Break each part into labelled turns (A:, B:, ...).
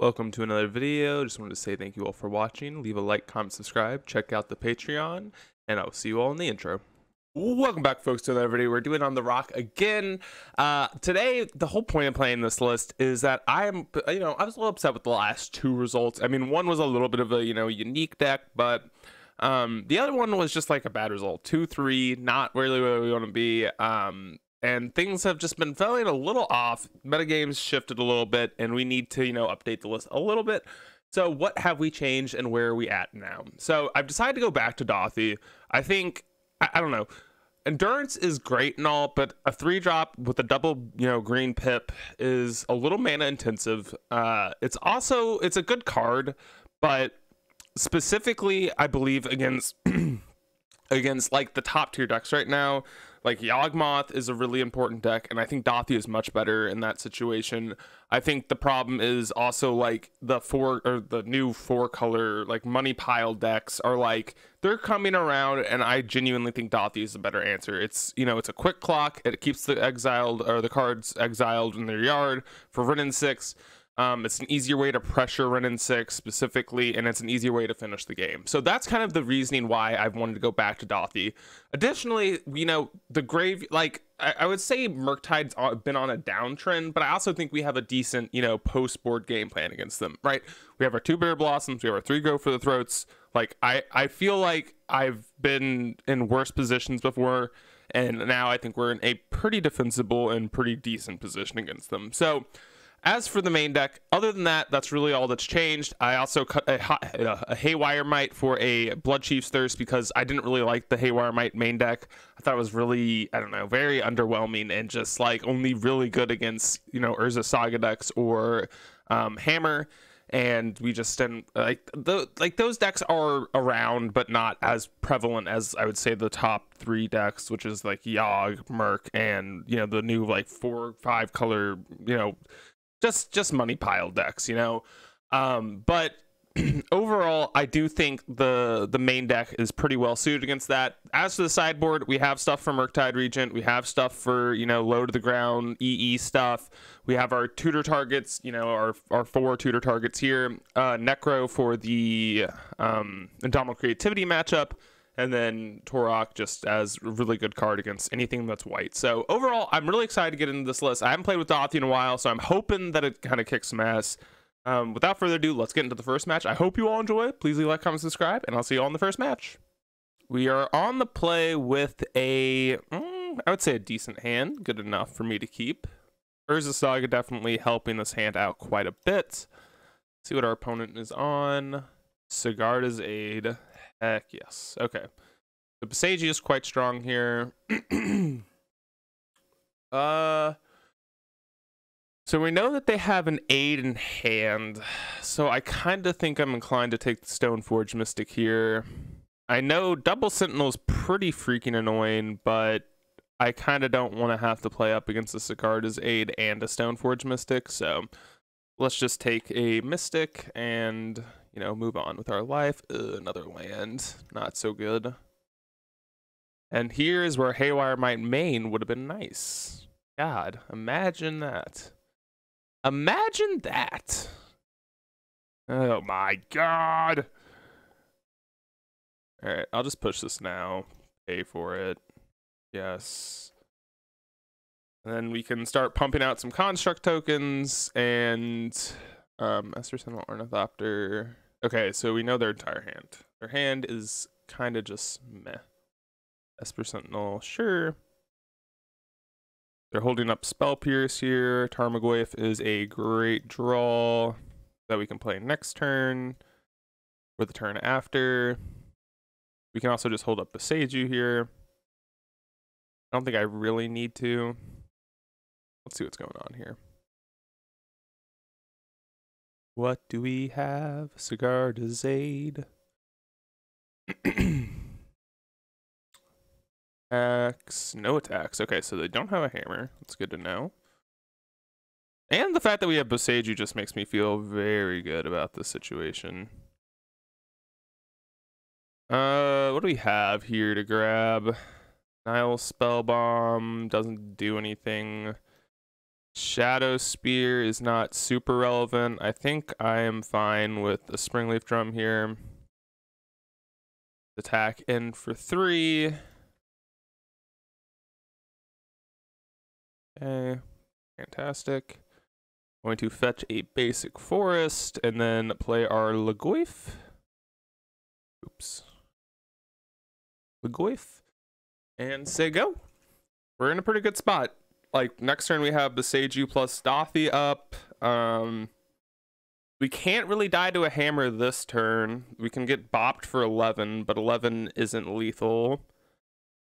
A: Welcome to another video. Just wanted to say thank you all for watching. Leave a like, comment, subscribe, check out the Patreon, and I'll see you all in the intro. Welcome back, folks, to another video. We're doing On the Rock again. Today, the whole point of playing this list is that I was a little upset with the last two results. I mean, one was a little bit of a, unique deck, but the other one was just like a bad result. 2-3, not really where we want to be. And things have just been feeling a little off. Metagames shifted a little bit, and we need to, update the list a little bit. So what have we changed, and where are we at now? So I've decided to go back to DAUTHI. I think, I don't know, Endurance is great and all, but a 3-drop with a double, green pip is a little mana intensive. It's a good card, but specifically, I believe against like the top tier decks right now, like Yawgmoth is a really important deck, and I think DAUTHI is much better in that situation. I think the problem is also like the new 4-color like money pile decks are like they're coming around, and I genuinely think DAUTHI is a better answer. It's it's a quick clock. It keeps the cards exiled in their yard for Wrenn and 6. It's an easier way to pressure Wrenn and 6 specifically, and it's an easier way to finish the game. So that's kind of the reasoning why I've wanted to go back to DAUTHI. Additionally, the grave, like I would say Murktide's been on a downtrend, but I also think we have a decent, post-board game plan against them, right? We have our 2 Bitter Blossoms, we have our 3 Go for the Throats. Like, I feel like I've been in worse positions before, and now I think we're in a pretty defensible and pretty decent position against them. So as for the main deck, other than that, that's really all that's changed. I also cut a Haywire Might for a Blood Chief's Thirst because I didn't really like the Haywire Might main deck. I thought it was really, very underwhelming and just like only really good against, Urza Saga decks or Hammer. And we just didn't like those decks are around, but not as prevalent as I would say the top 3 decks, which is like Yawg, Merc, and the new like 4-5 color, just money pile decks, but overall I do think the main deck is pretty well suited against that. As for the sideboard, we have stuff for Murktide Regent, we have stuff for low to the ground EE stuff, we have our tutor targets, our 4 tutor targets here, Necro for the Indomitable Creativity matchup, and then Torok just as a really good card against anything that's white. So overall, I'm really excited to get into this list. I haven't played with DAUTHI in a while, so I'm hoping that it kind of kicks some ass. Without further ado, let's get into the first match. I hope you all enjoy it. Please leave a like, comment, subscribe, and I'll see you all in the first match. We are on the play with I would say a decent hand. Good enough for me to keep. Urza Saga definitely helping this hand out quite a bit. See what our opponent is on. Sigarda's Aid. Heck yes. Okay. The Boseiji is quite strong here. So we know that they have an Aid in hand. So I kind of think I'm inclined to take the Stoneforge Mystic here. I know Double Sentinel is pretty freaking annoying, but I kind of don't want to have to play up against a Sigarda's Aid and a Stoneforge Mystic. So let's just take a Mystic and move on with our life. Another land. Not so good. And here is where Haywire Might main would have been nice. God, imagine that. Imagine that. Oh my God. Alright, I'll just push this now. Pay for it. Yes. And then we can start pumping out some construct tokens and Esther Sentinel Ornithopter. Okay, so we know their entire hand. Their hand is kind of just meh. Esper Sentinel, sure. They're holding up Spell Pierce here. Tarmogoyf is a great draw that we can play next turn or the turn after. We can also just hold up Boseiju here. I don't think I really need to. Let's see what's going on here. What do we have? Sigarda's Aid. Attacks. No attacks. Okay, so they don't have a hammer. That's good to know. And the fact that we have Boseiju just makes me feel very good about this situation. What do we have here to grab? Nile Spellbomb doesn't do anything. Shadow Spear is not super relevant. I think I am fine with the Springleaf Drum here. Attack in for 3. Okay, fantastic. Going to fetch a basic forest and then play our Lagoif. Oops. Lagoif. And say go. We're in a pretty good spot. Like, next turn we have the Seiju plus DAUTHI up. We can't really die to a hammer this turn. We can get bopped for 11, but 11 isn't lethal.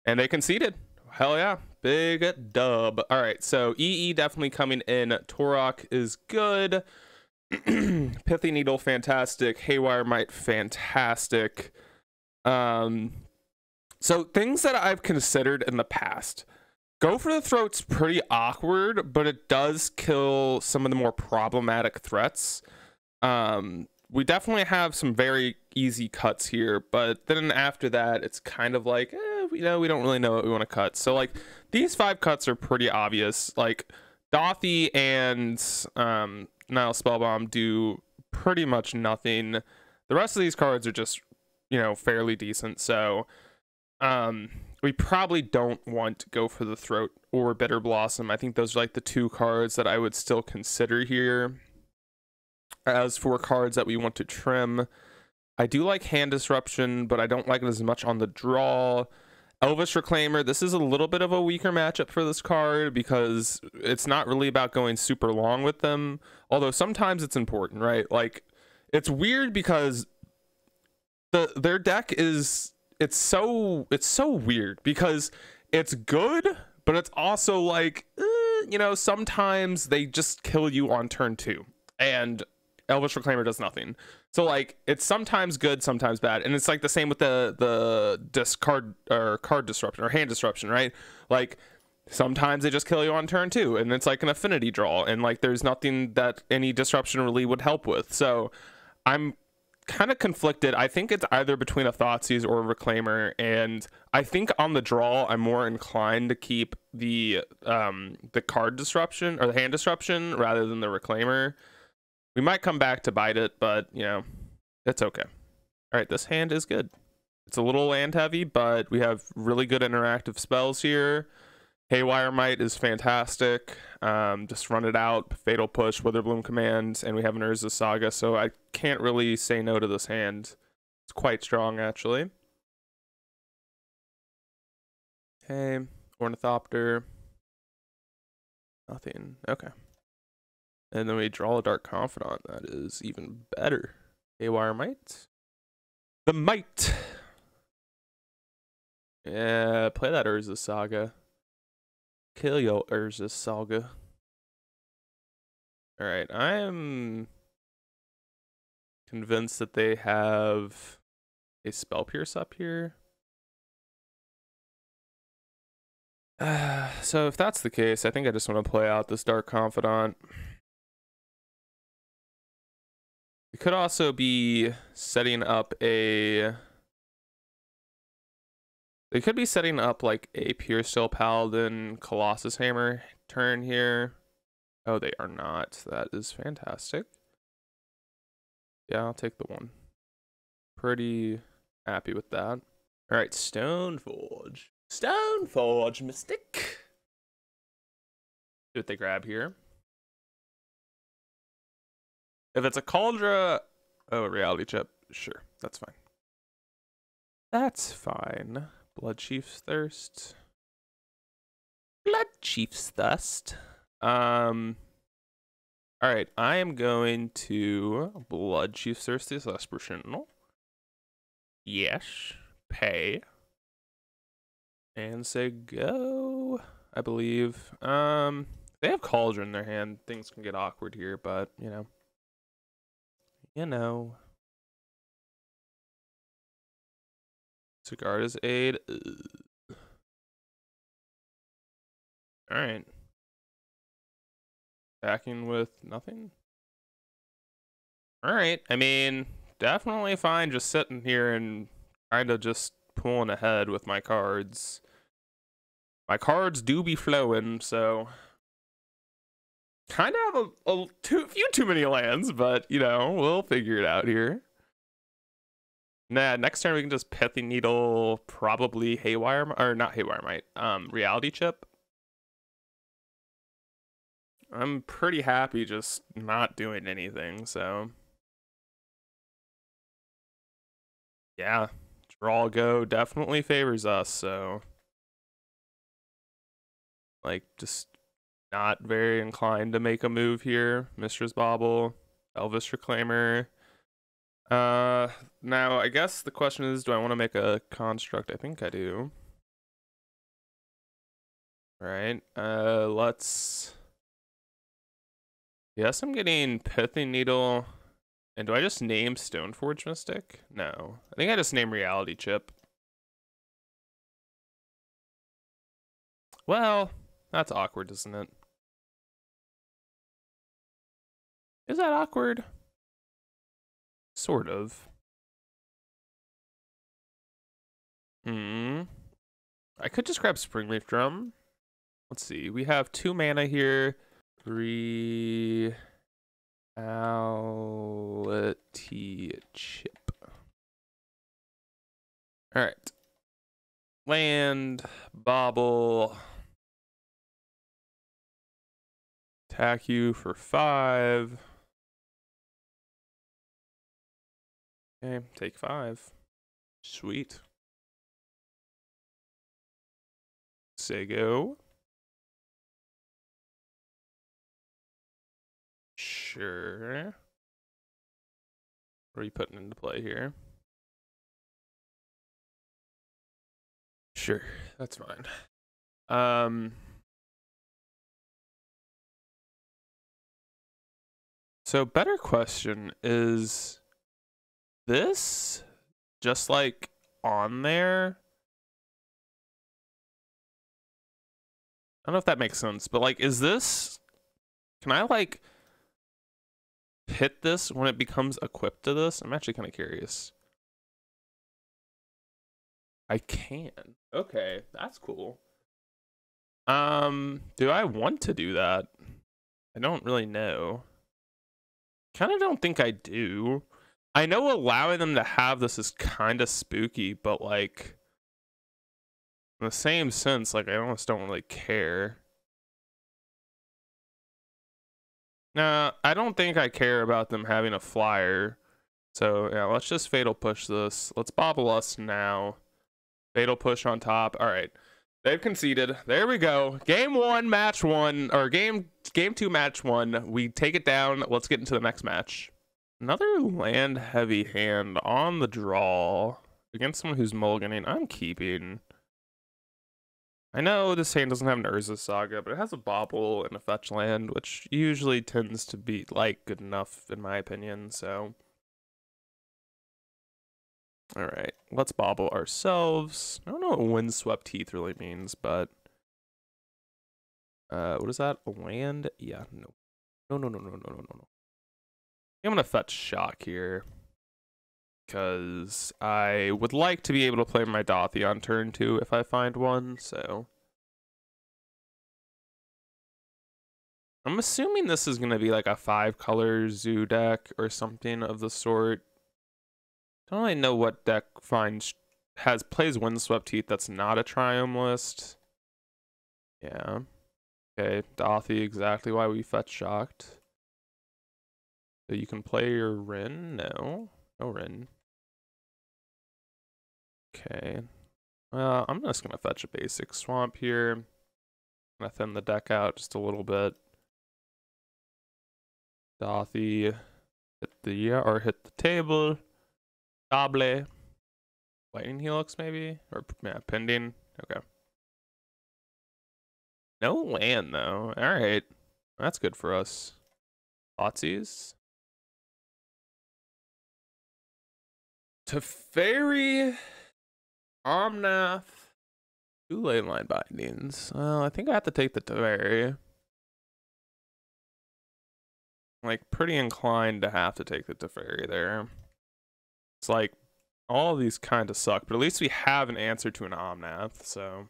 A: And they conceded. Hell yeah. Big dub. All right, so EE definitely coming in. Torok is good. Pithy Needle, fantastic. Haywire Might, fantastic. So things that I've considered in the past. Go for the Throat's pretty awkward, but it does kill some of the more problematic threats. We definitely have some very easy cuts here, but then after that, it's kind of like, we don't really know what we want to cut. So like these 5 cuts are pretty obvious. Like DAUTHI and Nile Spellbomb do pretty much nothing. The rest of these cards are just, fairly decent. So we probably don't want to go for the Throat or Bitter Blossom. I think those are like the 2 cards that I would still consider here. As for cards that we want to trim, I do like Hand Disruption, but I don't like it as much on the draw. Elvish Reclaimer, this is a little bit of a weaker matchup for this card because it's not really about going super long with them. Although sometimes it's important, right? Like, it's weird because their deck is... It's so weird because it's good, but it's also like, sometimes they just kill you on turn 2 and Elvish Reclaimer does nothing. So like, it's sometimes good, sometimes bad. And it's like the same with the discard or card disruption or hand disruption, right? Like sometimes they just kill you on turn 2 and it's like an affinity draw. And like, there's nothing that any disruption really would help with. So I'm kind of conflicted. I think it's either between a Thoughtseize or a Reclaimer, and I think on the draw I'm more inclined to keep the card disruption or the hand disruption rather than the Reclaimer. We might come back to bite it, but it's okay. All right, this hand is good. It's a little land heavy, but we have really good interactive spells here. Haywire Might is fantastic. Just run it out, Fatal Push, Witherbloom Command, and we have an Urza's Saga, so I can't really say no to this hand. It's quite strong, actually. Okay, Ornithopter. Nothing. Okay. And then we draw a Dark Confidant. That is even better. Haywire Might. The Might! Yeah, play that Urza's Saga. Kill your Urza's Saga. Alright, I am convinced that they have a Spell Pierce up here. So if that's the case, I think I just want to play out this Dark Confidant. We could also be setting up a... They could be setting up like a Pure Steel Paladin Colossus Hammer turn here. Oh, they are not. That is fantastic. Yeah, I'll take the 1. Pretty happy with that. All right, Stoneforge. Stoneforge Mystic. See what they grab here. If it's a Cauldra... Oh, a Reality Chip. Sure, that's fine. That's fine. Blood Chief's Thirst. Blood Chief's Thirst. Alright, I am going to Blood Chief's Thirst this Esper. Yes. Pay. And say go, I believe. They have Cauldron in their hand. Things can get awkward here, but Sigarda's Aid. Alright. Backing with nothing? Alright, I mean, definitely fine just sitting here and kind of just pulling ahead with my cards. My cards do be flowing, so Kind of have a few too many lands, but you know, we'll figure it out here. Nah, next turn we can just Pithy Needle, probably Haywire, or not Haywire Might, Reality Chip. I'm pretty happy just not doing anything, so. Yeah, draw go definitely favors us, so. Like, just not very inclined to make a move here. Mistress Bauble, Elvis Reclaimer. Now I guess the question is, do I want to make a construct? I think I do. All right. Let's. Yes, I'm getting Pithy Needle. And do I just name Stoneforge Mystic? No. I think I just name Reality Chip. Well, that's awkward, isn't it? Is that awkward? Sort of. I could just grab Springleaf Drum. Let's see. We have 2 mana here. 3 Reality Chip. All right. Land, Bauble. Attack you for 5. Okay, take 5. Sweet. Sego. Sure. What are you putting into play here? Sure, that's fine. So better question, is this just like on there? I don't know if that makes sense, but like, is this, can I like hit this when it becomes equipped to this? I'm actually kind of curious. I can. Okay, that's cool. Do I want to do that? I don't really know. Kind of don't think I do. I know allowing them to have this is kind of spooky, but like in the same sense, like I almost don't really care. Nah, I don't think I care about them having a flyer. So yeah, let's just Fatal Push this. Let's Bauble us now. Fatal Push on top. All right. They've conceded. There we go. Game 1, match 1, or game 2, match 1. We take it down. Let's get into the next match. Another land heavy hand on the draw against someone who's mulliganing. I'm keeping. I know this hand doesn't have an Urza Saga, but it has a Bauble and a fetch land, which usually tends to be like good enough in my opinion, so. All right, let's Bauble ourselves. I don't know what Windswept Heath really means, but what is that? A land? Yeah, no. No. I'm gonna fetch Shock here because I would like to be able to play my DAUTHI on turn 2 if I find one, so. I'm assuming this is gonna be like a 5-color zoo deck or something of the sort. Don't really know what deck plays Windswept Heath that's not a Triome list. Yeah. Okay, DAUTHI, exactly why we fetch Shocked. So you can play your Rin? No. No Rin. Okay. Well, I'm just gonna fetch a basic Swamp here. I'm gonna thin the deck out just a little bit. DAUTHI, hit the table. Doble. Lightning Helix, maybe? Or, yeah, Pending. Okay. No land, though. Alright. That's good for us. Thoughtseize. Teferi. Omnath. 2 lane line bindings. Well, I think I have to take the Teferi. Like, pretty inclined to have to take the Teferi there. It's like, all of these kind of suck, but at least we have an answer to an Omnath, so.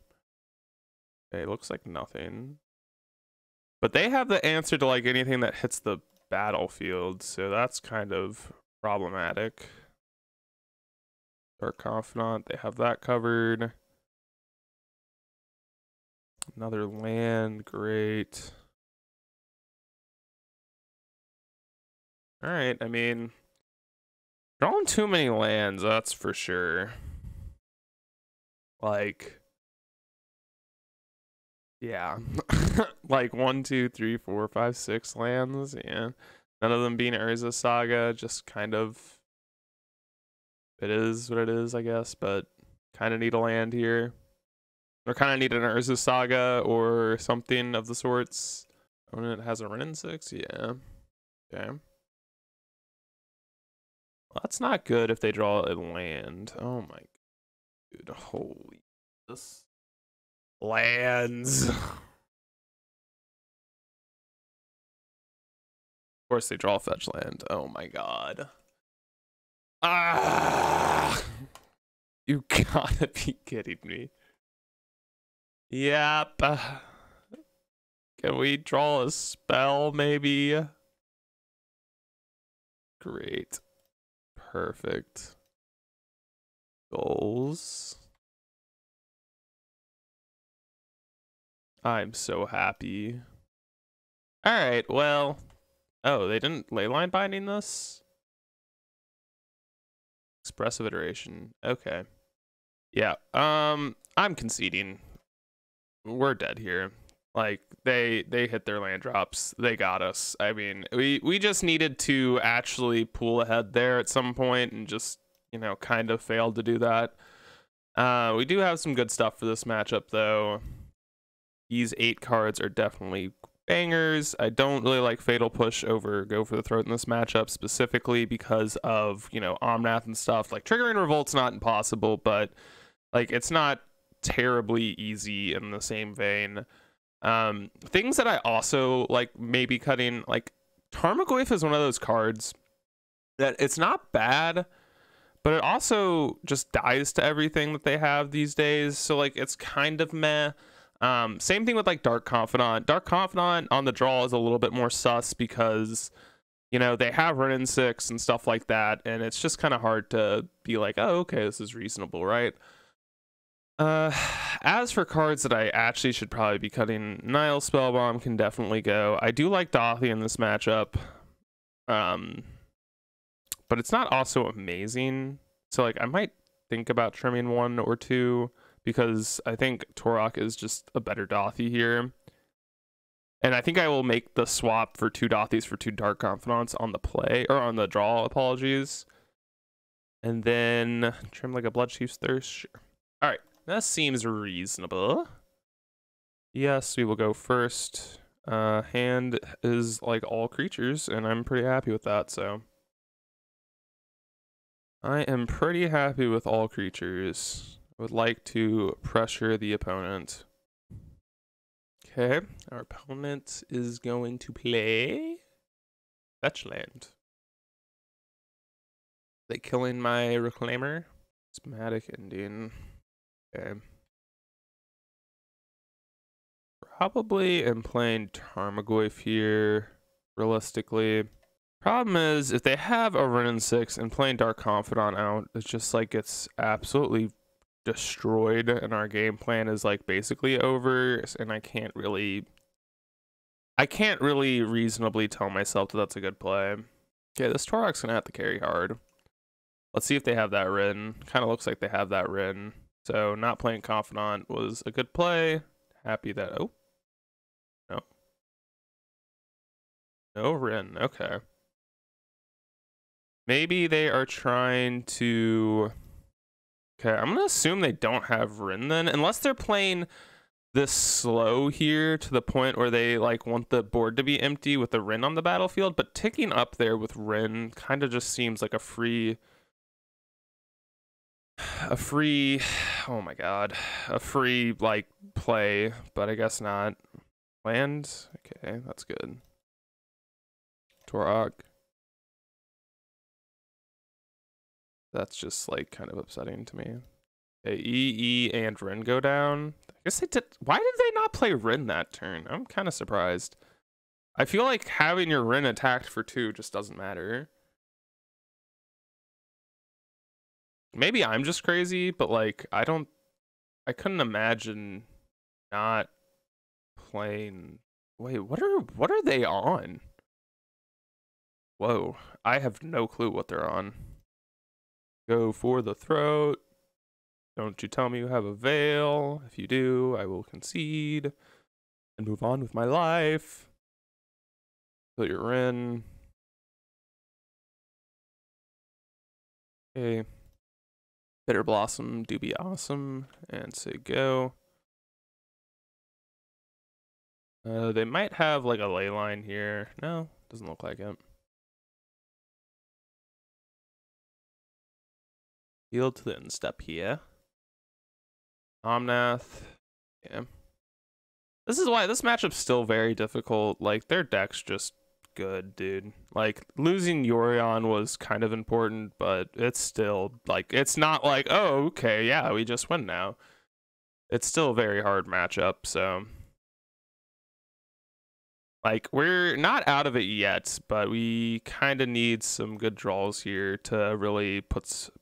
A: Okay, looks like nothing. But they have the answer to like anything that hits the battlefield, so that's kind of problematic. Dark Confidant, they have that covered. Another land, great. All right, I mean, drawing too many lands, that's for sure. Like, yeah, like 1, 2, 3, 4, 5, 6 lands. Yeah, none of them being Urza Saga. Just kind of, it is what it is, I guess. But kind of need a land here, or kind of need an Urza Saga or something of the sorts. Opponent has a Renin 6. Yeah. Okay. Well, that's not good if they draw a land. Oh my dude, holy this lands. Of course they draw a fetch land. Oh my god. Ah, you gotta be kidding me. Yep. Can we draw a spell maybe? Great. Perfect. Goals. I'm so happy. All right, well, oh, they didn't leyline binding this? Expressive iteration. Okay. Yeah. I'm conceding. We're dead here. Like they hit their land drops. They got us. I mean, we just needed to actually pull ahead there at some point and just, you know, kind of failed to do that. We do have some good stuff for this matchup though. These 8 cards are definitely bangers. I don't really like Fatal Push over Go for the Throat in this matchup specifically because of, you know, Omnath and stuff. Like triggering Revolt's not impossible, but like it's not terribly easy in the same vein. Things that I also like maybe cutting, like Tarmogoyf is one of those cards that it's not bad, but it also just dies to everything that they have these days. So like it's kind of meh. Same thing with like Dark Confidant. Dark Confidant on the draw is a little bit more sus because, you know, they have Renin 6 and stuff like that, and it's just kind of hard to be like, oh, okay, this is reasonable, right? As for cards that I actually should probably be cutting, Nile Spellbomb can definitely go. I do like DAUTHI in this matchup, but it's not also amazing. So like I might think about trimming 1 or 2 because I think Torok is just a better DAUTHI here. And I think I will make the swap for 2 DAUTHIs for 2 Dark Confidants on the play, or on the draw, apologies. And then trim like a Bloodchief's Thirst, sure. All right, that seems reasonable. Yes, we will go first. Hand is like all creatures, and I'm pretty happy with that, so. I am pretty happy with all creatures. Would like to pressure the opponent. Okay, our opponent is going to play fetch land. They killing my Reclaimer? Schematic ending. Okay. Probably am playing Tarmogoyf here, realistically. Problem is, if they have a Renin 6 and playing Dark Confidant out, it's just like it's absolutely destroyed and our game plan is like basically over, and I can't really reasonably tell myself that that's a good play. Okay, this Torok's gonna have to carry hard. Let's see if they have that Rin. Kind of looks like they have that Rin, so not playing Confidant was a good play. Happy that, oh no Rin. Okay, maybe they are trying to. Okay, I'm gonna assume they don't have Rin then, unless they're playing this slow here to the point where they like want the board to be empty with the Rin on the battlefield. But ticking up there with Rin kind of just seems like a free, oh my god, a free like play. But I guess not. Land, okay, that's good. Torok. That's just like kind of upsetting to me. Okay, E and Rin go down. I guess they did. Why did they not play Rin that turn? I'm kind of surprised. I feel like having your Rin attacked for 2 just doesn't matter. Maybe I'm just crazy, but like I couldn't imagine not playing. Wait, what are they on? Whoa, I have no clue what they're on. Go for the throat. Don't you tell me you have a veil. If you do, I will concede and move on with my life. Kill your Rin. Okay. Bitter Blossom do be awesome. And say go. They might have like a ley line here. No, doesn't look like it. Yield to the instep here. Omnath. Yeah. This is why this matchup's still very difficult. Like, their deck's just good, dude. Like, losing Yorion was kind of important, but it's still, like, it's not like, oh, okay, yeah, we just win now. It's still a very hard matchup, so. Like, we're not out of it yet, but we kind of need some good draws here to really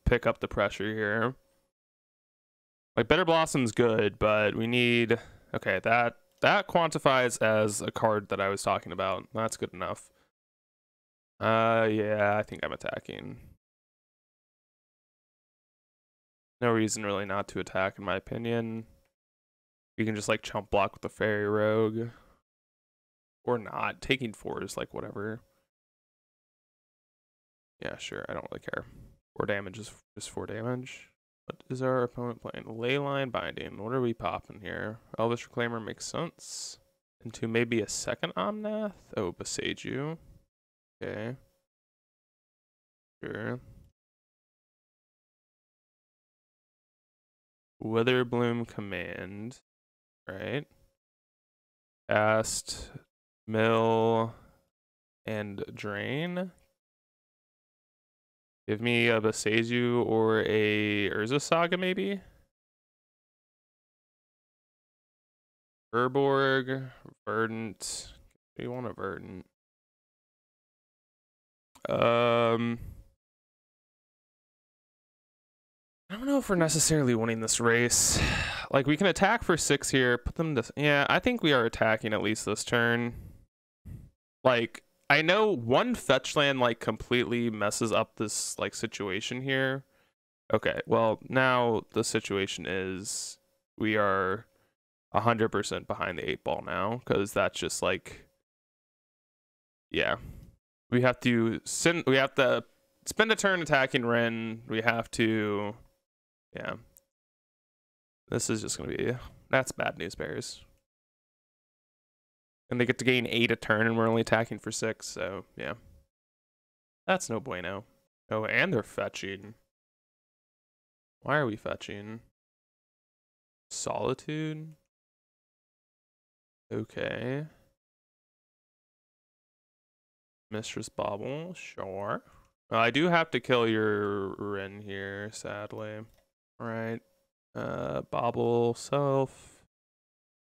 A: pick up the pressure here. Like, Bitter Blossom's good, but we need... Okay, that quantifies as a card that I was talking about. That's good enough. Yeah, I think I'm attacking. No reason really not to attack, in my opinion. You can just, like, chump block with the Fairy Rogue. Or not. Taking 4 is, like, whatever. Yeah, sure, I don't really care. 4 damage is just 4 damage. What is our opponent playing? Leyline Binding. What are we popping here? Elvish Reclaimer makes sense. Into maybe a second Omnath? Oh, Beseiju. Okay. Sure. Witherbloom Command. Right. Cast, Mill, and Drain. Give me a Beseiju or a Urza Saga, maybe? Urborg, Verdant. Do you want a Verdant? I don't know if we're necessarily winning this race. Like, we can attack for 6 here, put them to... Yeah, I think we are attacking at least this turn. Like, I know one fetch land, like, completely messes up this, like, situation here. Okay, well, now the situation is we are 100% behind the 8 ball now, because that's just, like... Yeah. We have to spend a turn attacking Ren. We have to... Yeah. This is just going to be... That's bad news, Bears. And they get to gain 8 a turn, and we're only attacking for 6, so, yeah. That's no bueno. Oh, and they're fetching. Why are we fetching? Solitude? Okay. Mistress Bauble, sure. I do have to kill your Rin here, sadly. Alright. Bauble, self.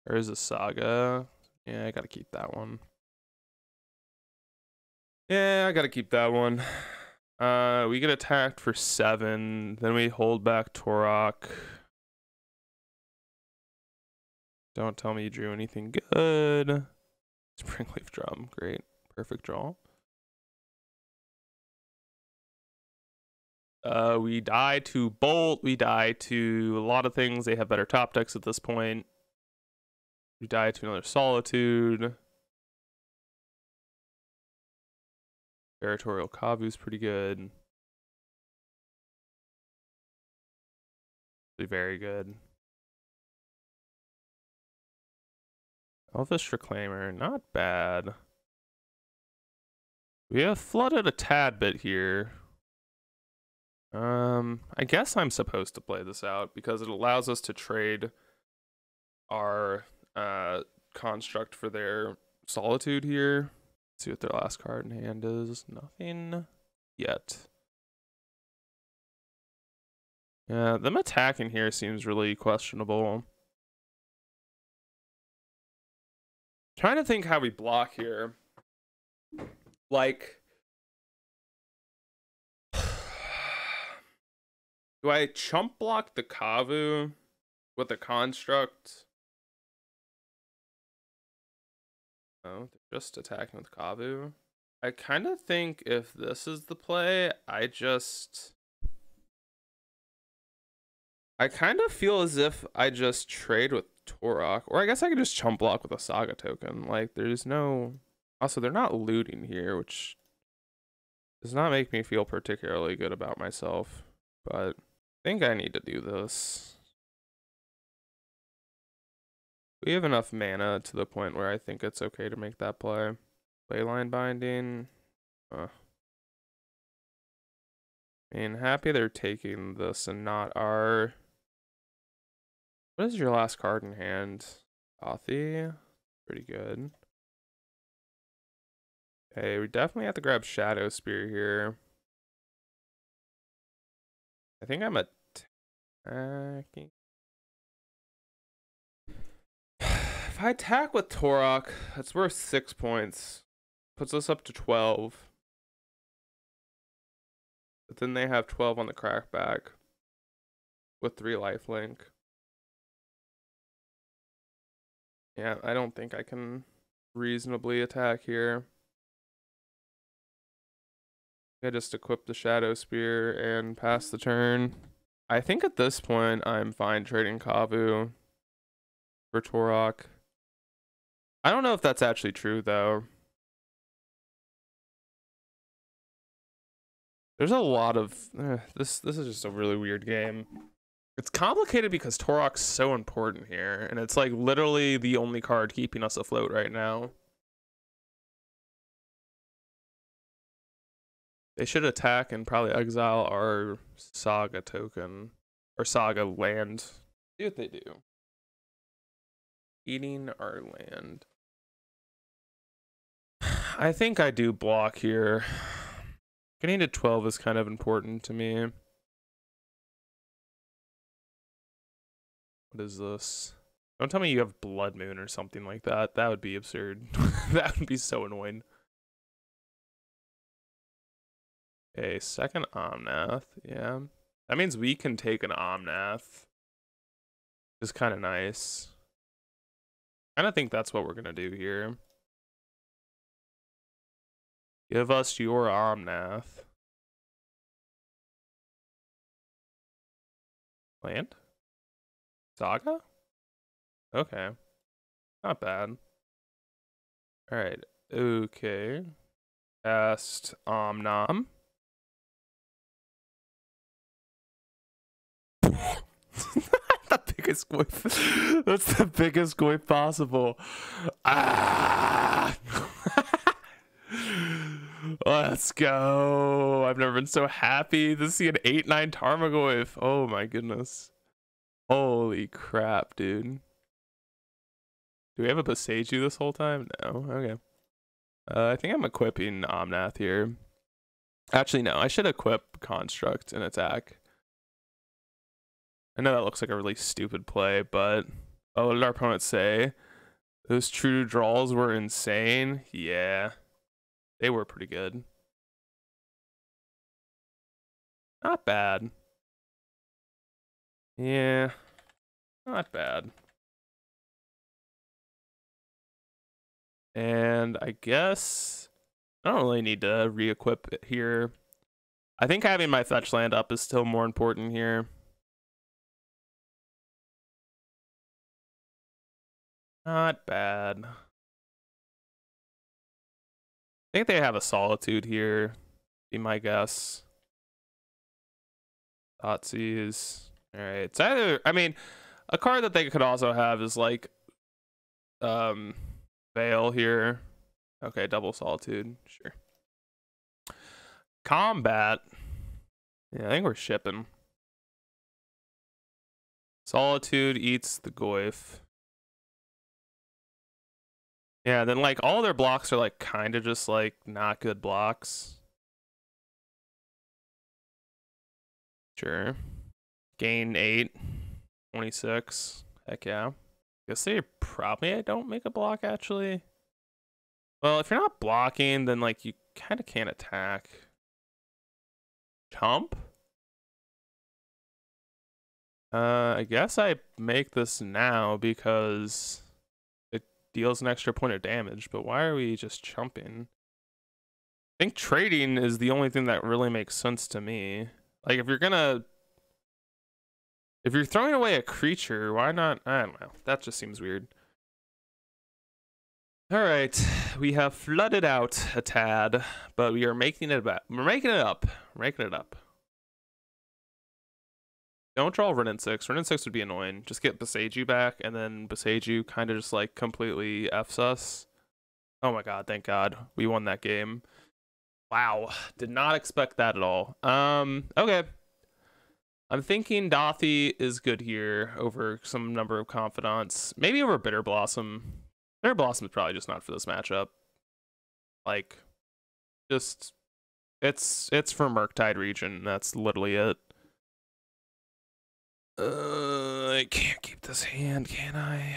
A: There's a Saga. Yeah, I gotta keep that one. Yeah, I gotta keep that one. We get attacked for 7. Then we hold back Torok. Don't tell me you drew anything good. Springleaf Drum, great. Perfect draw. We die to Bolt. We die to a lot of things. They have better top decks at this point. We die to another Solitude. Territorial Kavu's pretty good. Very good. Elvish Reclaimer, not bad. We have flooded a tad bit here. I guess I'm supposed to play this out because it allows us to trade our construct for their Solitude here. Let's see what their last card in hand is. Nothing yet. Yeah, them attacking here seems really questionable. Trying to think how we block here. Like, do I chump block the Kavu with a construct? No, they're just attacking with Kavu. I kind of think if this is the play, I kind of feel as if I just trade with Torok, or I guess I could just chump block with a Saga token. Like, there's no... Also, they're not looting here, which does not make me feel particularly good about myself, but I think I need to do this. We have enough mana to the point where I think it's okay to make that play. Playline binding. I mean, happy they're taking this and not our... What is your last card in hand? DAUTHI? Pretty good. Okay, we definitely have to grab Shadow Spear here. I think I'm attacking. If I attack with Torok, that's worth 6 points. Puts us up to 12. But then they have 12 on the crackback with 3 lifelink. Yeah, I don't think I can reasonably attack here. I just equip the Shadow Spear and pass the turn. I think at this point I'm fine trading Kavu for Torok. I don't know if that's actually true though. There's a lot of this is just a really weird game. It's complicated because Torok's so important here, and it's like literally the only card keeping us afloat right now. They should attack and probably exile our Saga token or Saga land. See what they do. Eating our land. I think I do block here. Getting to 12 is kind of important to me. What is this? Don't tell me you have Blood Moon or something like that. That would be absurd. That would be so annoying. Okay, second Omnath. Yeah. That means we can take an Omnath. Which is kind of nice. I kind of think that's what we're going to do here. Give us your Omnath. Land? Saga? Okay. Not bad. Alright. Okay. Cast Omnom. The biggest whiff. That's the biggest whiff possible. Ah! Let's go. I've never been so happy to see an 8/9 Tarmogoyf. Oh my goodness. Holy crap, dude. Do we have a Boseiju this whole time? No. Okay. I think I'm equipping Omnath here. Actually, no. I should equip Construct and attack. I know that looks like a really stupid play, but what did our opponents say? Those true draws were insane. Yeah. They were pretty good. Not bad. Yeah. Not bad. And I guess I don't really need to re-equip it here. I think having my fetch land up is still more important here. Not bad. I think they have a Solitude here, be my guess. Thoughtseize. Alright, it's either, I mean, a card that they could also have is like Veil here. Okay, double Solitude, sure. Combat. Yeah, I think we're shipping. Solitude eats the Goyf. Yeah, then like all their blocks are like kind of just like not good blocks. Sure. Gain 8, 26. Heck yeah. Guess they're probably I don't make a block, actually. Well, if you're not blocking, then, like, you kind of can't attack. Chump? I guess I make this now because it deals an extra point of damage, but why are we just chumping? I think trading is the only thing that really makes sense to me. Like, if you're throwing away a creature, why not? I don't know. That just seems weird. All right, we have flooded out a tad, but we are making it back. We're making it up. We're making it up. Don't draw Renin 6. Renin 6 would be annoying. Just get Boseiju back, and then Boseiju kind of just like completely Fs us. Oh my god, thank god. We won that game. Wow, did not expect that at all. Okay. I'm thinking DAUTHI is good here over some number of Confidants. Maybe over Bitter Blossom. Bitter Blossom is probably just not for this matchup. Like, just, it's for Murktide region. That's literally it. I can't keep this hand, can I?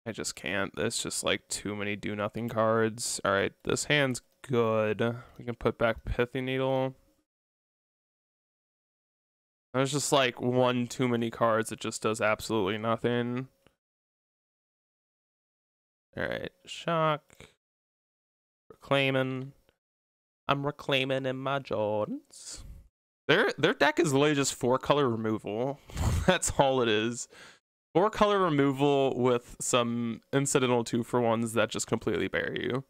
A: I just can't. It's just like too many do nothing cards. All right, this hand's good. We can put back Pithy Needle. There's just like one too many cards that just does absolutely nothing. All right, shock. Reclaiming. I'm reclaiming in my Jordans. Their deck is literally just 4-color removal. That's all it is. 4-color removal with some incidental 2-for-1s that just completely bury you.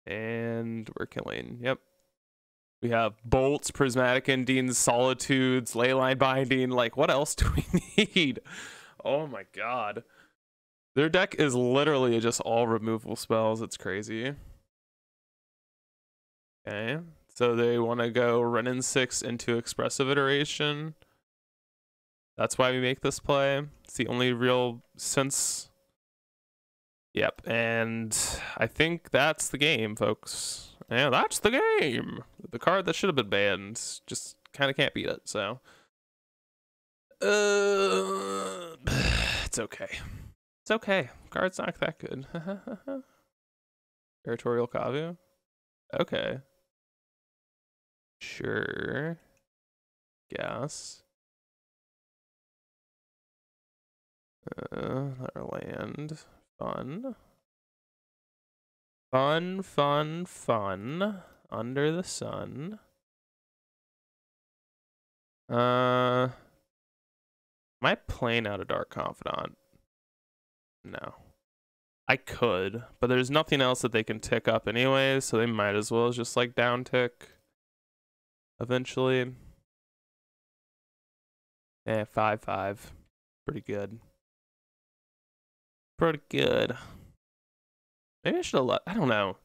A: And we're killing. Yep. We have Bolts, Prismatic Endings, Solitudes, Leyline Binding. Like, what else do we need? Oh my god. Their deck is literally just all removal spells. It's crazy. Okay. So they want to go Renin 6 into Expressive Iteration. That's why we make this play. It's the only real sense. Yep. And I think that's the game, folks. Yeah, that's the game. The card that should have been banned just kind of can't beat it, so. It's okay. It's okay. Card's not that good. Territorial Kavu? Okay. Sure. Guess. Another land. Fun. Fun, fun, fun. Under the sun. Am I playing out a Dark Confidant? No. I could, but there's nothing else that they can tick up anyway, so they might as well just like down tick eventually. Yeah, 5/5. Pretty good. Pretty good. Maybe I should have I don't know.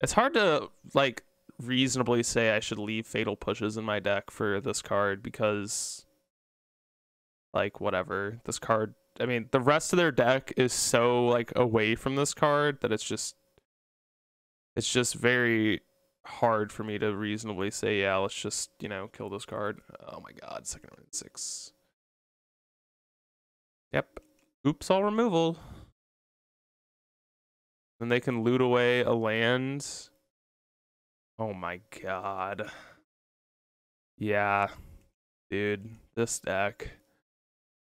A: It's hard to like reasonably say I should leave Fatal Pushes in my deck for this card because like whatever. This card, I mean, the rest of their deck is so like away from this card that it's just very hard for me to reasonably say, yeah, let's just, you know, kill this card. Oh my god, second Renin 6. Yep. Oops, all removal. Then they can loot away a land. Oh my god. Yeah. Dude, this deck.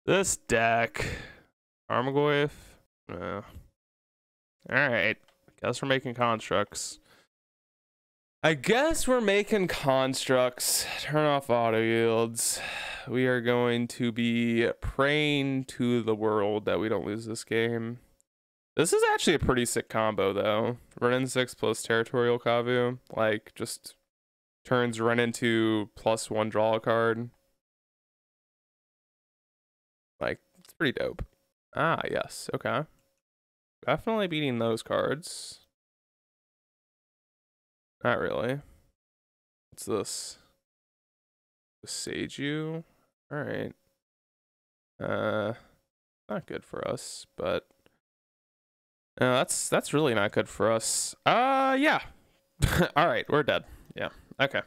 A: This deck. Armagoyf? Alright. Guess we're making constructs. Turn off auto yields. We are going to be praying to the world that we don't lose this game. This is actually a pretty sick combo, though. Renin 6 plus Territorial Kavu. Like, just turns Renin into +1 draw a card. Like, it's pretty dope. Ah, yes. Okay. Definitely beating those cards. Not really. What's this? Boseiju? Alright. Not good for us, but no, that's really not good for us. Yeah. Alright, we're dead. Yeah. Okay.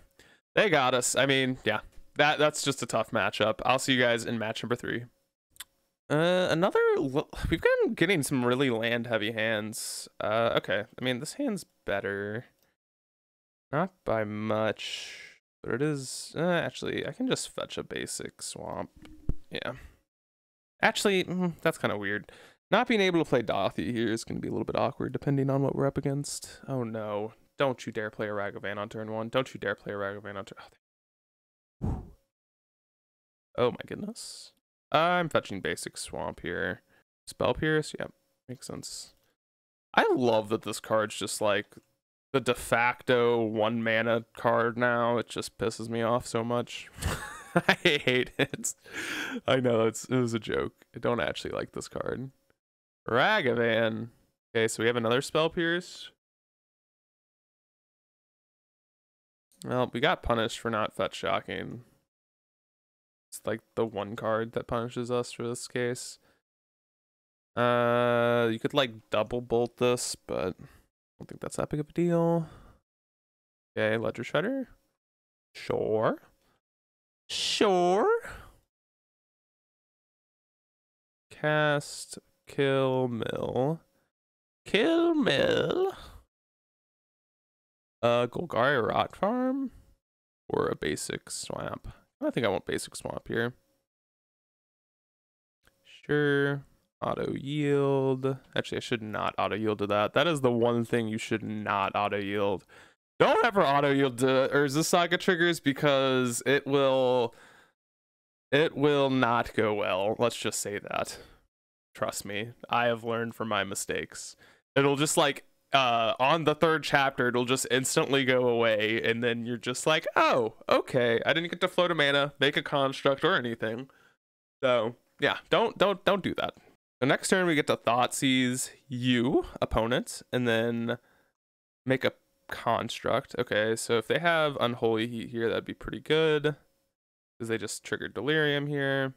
A: They got us. I mean, yeah. That's just a tough matchup. I'll see you guys in match number 3. We've been getting some really land heavy hands. Okay. I mean, this hand's better. Not by much, but it is, actually, I can just fetch a basic swamp. Yeah. Actually, that's kind of weird. Not being able to play DAUTHI here is going to be a little bit awkward depending on what we're up against. Oh no. Don't you dare play a Ragavan on turn 1. Don't you dare play a Ragavan on turn... Oh my goodness. I'm fetching basic swamp here. Spell Pierce? Yep, makes sense. I love that this card's just like the de facto 1 mana card now. It just pisses me off so much. I hate it. I know it was a joke. I don't actually like this card. Ragavan. Okay, so we have another Spell Pierce. Well, we got punished for not fetch shocking. It's like the 1 card that punishes us for this case. You could like double bolt this, but I don't think that's that big of a deal. Okay, Ledger Shredder. Sure. Sure. Cast, kill, mill. Kill, mill. Golgari Rot Farm. Or a basic swamp. I think I want basic swamp here. Sure. Auto yield. Actually, I should not auto yield to that. That is the one thing you should not auto yield. Don't ever auto yield to Urza Saga triggers because it will not go well. Let's just say that. Trust me, I have learned from my mistakes. It'll just like on the 3rd chapter, it'll just instantly go away, and then you're just like, oh, okay, I didn't get to float a mana, make a construct or anything. So yeah, don't do that. The next turn we get to Thoughtseize you, opponent, and then make a construct. Okay, so if they have Unholy Heat here, that'd be pretty good, because they just triggered Delirium here.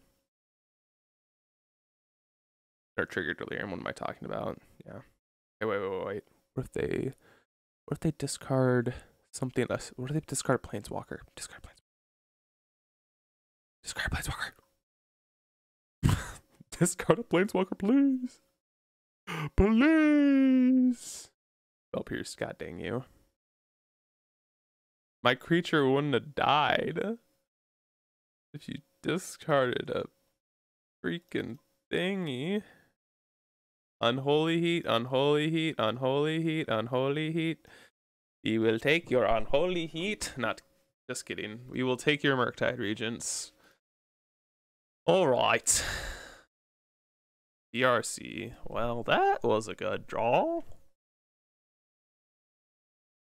A: Or triggered Delirium, what am I talking about? Yeah. Hey, wait. What if they discard something else? What if they discard Planeswalker? Discard Planeswalker. Discard a Planeswalker, please. Please. Spell Pierce, god dang you. My creature wouldn't have died if you discarded a freaking thingy. Unholy Heat, Unholy Heat, Unholy Heat, Unholy Heat. We will take your Unholy Heat. Not, just kidding. We will take your Murktide Regents. Alright. DRC. Well, that was a good draw.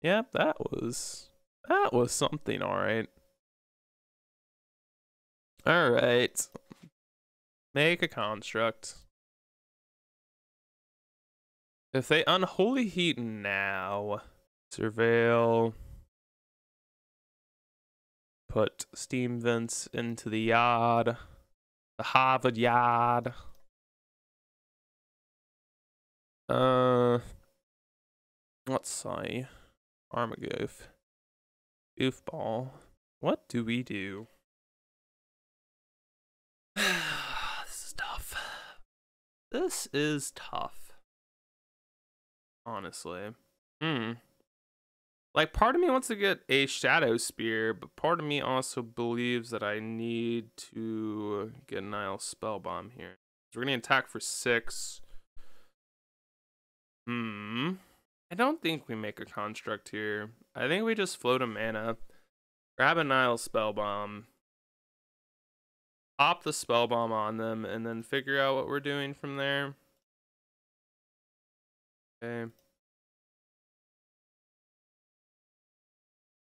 A: Yep, that was something, alright. Alright. Make a construct. If they Unholy Heat now, Surveil, put Steam Vents into the yard, the Harvard yard. Let's see. Armagoof. Goofball. What do we do? This is tough. This is tough. Honestly. Like, part of me wants to get a Shadow Spear, but part of me also believes that I need to get Nile Spellbomb here. So we're gonna attack for 6. I don't think we make a construct here. I think we just float a mana, grab a Nile Spellbomb, pop the Spellbomb on them, and then figure out what we're doing from there. Okay.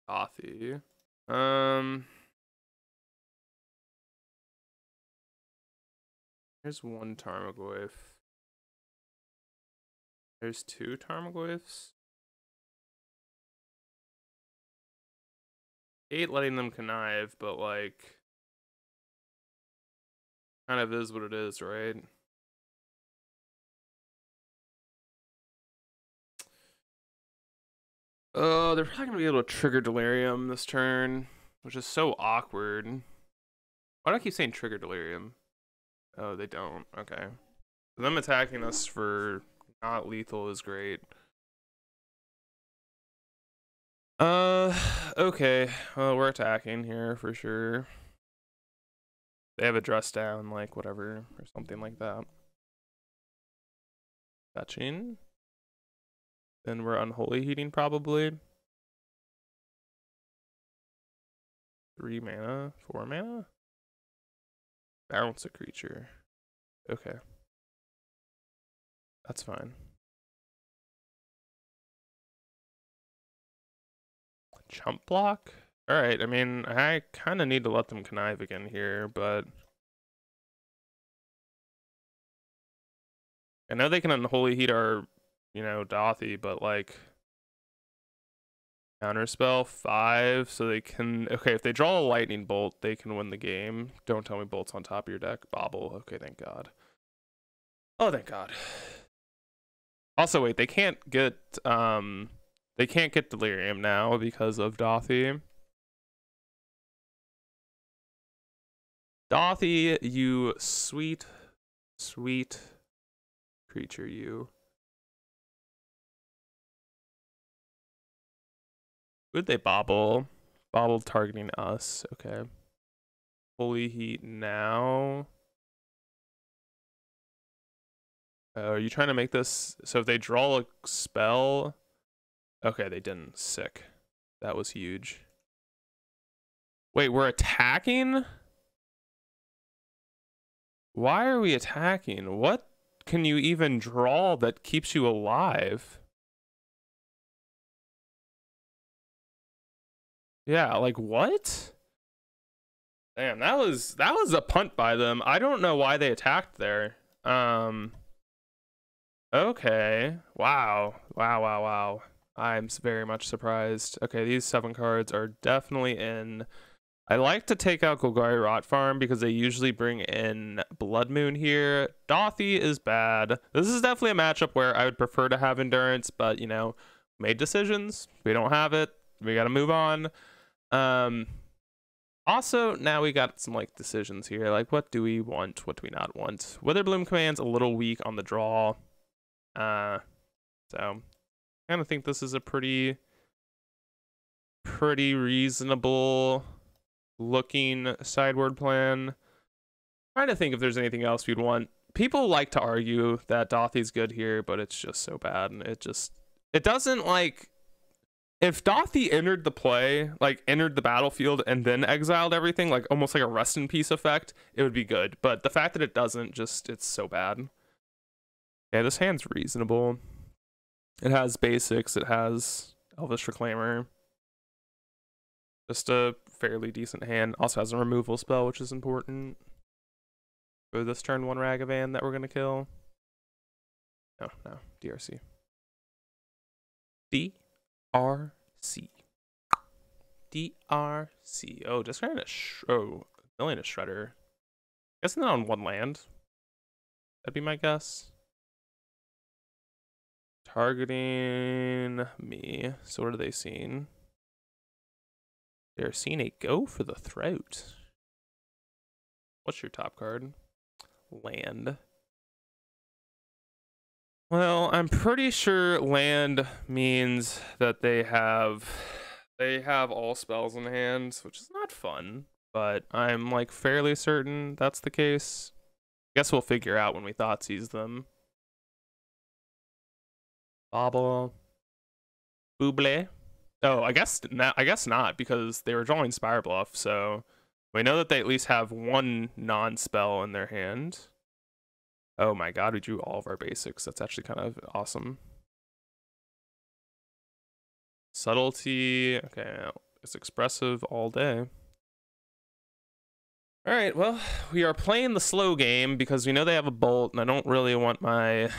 A: DAUTHI. There's 1 Tarmogoyf. There's 2 Tarmogoyfs. 8 letting them connive, but like, kind of is what it is, right? Oh, they're probably gonna be able to trigger Delirium this turn, which is so awkward. Why do I keep saying trigger Delirium? Oh, they don't. Okay. Them attacking us for not lethal is great. Okay. Well, we're attacking here for sure. They have a dress down, like whatever, or something like that. Fetching. Then we're unholy heating probably. 3 mana, 4 mana. Bounce a creature. Okay. That's fine. Chump block? Alright, I mean, I kind of need to let them connive again here, but I know they can unholy heat our, you know, DAUTHI, but like counterspell 5, so they can, okay, if they draw a lightning bolt, they can win the game. Don't tell me bolt's on top of your deck. Bobble. Okay, thank God. Oh, thank God. Also, wait, they can't get Delirium now because of DAUTHI. DAUTHI, you sweet, sweet creature, you. Would they bobble? Bobble targeting us. Okay. Holy heat now. Are you trying to make this so if they draw a spell? Okay, they didn't. Sick. That was huge. Wait, we're attacking? Why are we attacking? What can you even draw that keeps you alive? Yeah, like what? Damn, that was a punt by them. I don't know why they attacked there. Okay. Wow. Wow. I'm very much surprised. Okay, these 7 cards are definitely in. I like to take out Golgari Rot Farm because they usually bring in Blood Moon here. DAUTHI is bad. This is definitely a matchup where I would prefer to have Endurance, but, you know, made decisions. We don't have it. We got to move on. Also, now we got some, like, decisions here. Like, what do we want? What do we not want? Witherbloom Command's a little weak on the draw. So I kind of think this is a pretty reasonable looking sideboard plan. Trying to think if there's anything else we'd want. People like to argue that DAUTHI's good here, but it's just so bad, and it doesn't, like, if DAUTHI entered the play, like entered the battlefield and then exiled everything, like almost like a rest in peace effect, it would be good. But the fact that it doesn't, just it's so bad. Yeah, this hand's reasonable. It has basics. It has Elvish Reclaimer. Just a fairly decent hand. Also has a removal spell, which is important. For this turn 1 Ragavan that we're going to kill. No. DRC. DRC. Oh, just trying to million a Shredder. Guessing that on 1 land. That'd be my guess. Targeting me. So what are they seeing? They're seeing a go for the throat. What's your top card? Land. Well, I'm pretty sure land means that they have all spells in hand, which is not fun, but I'm like fairly certain that's the case. Guess we'll figure out when we Thoughtseize them. Bobble. Booble. Oh, I guess not, because they were drawing Spire Bluff, so we know that they at least have 1 non-spell in their hand. Oh my God, we drew all of our basics. That's actually kind of awesome. Subtlety. Okay, it's expressive all day. All right, well, we are playing the slow game because we know they have a bolt, and I don't really want my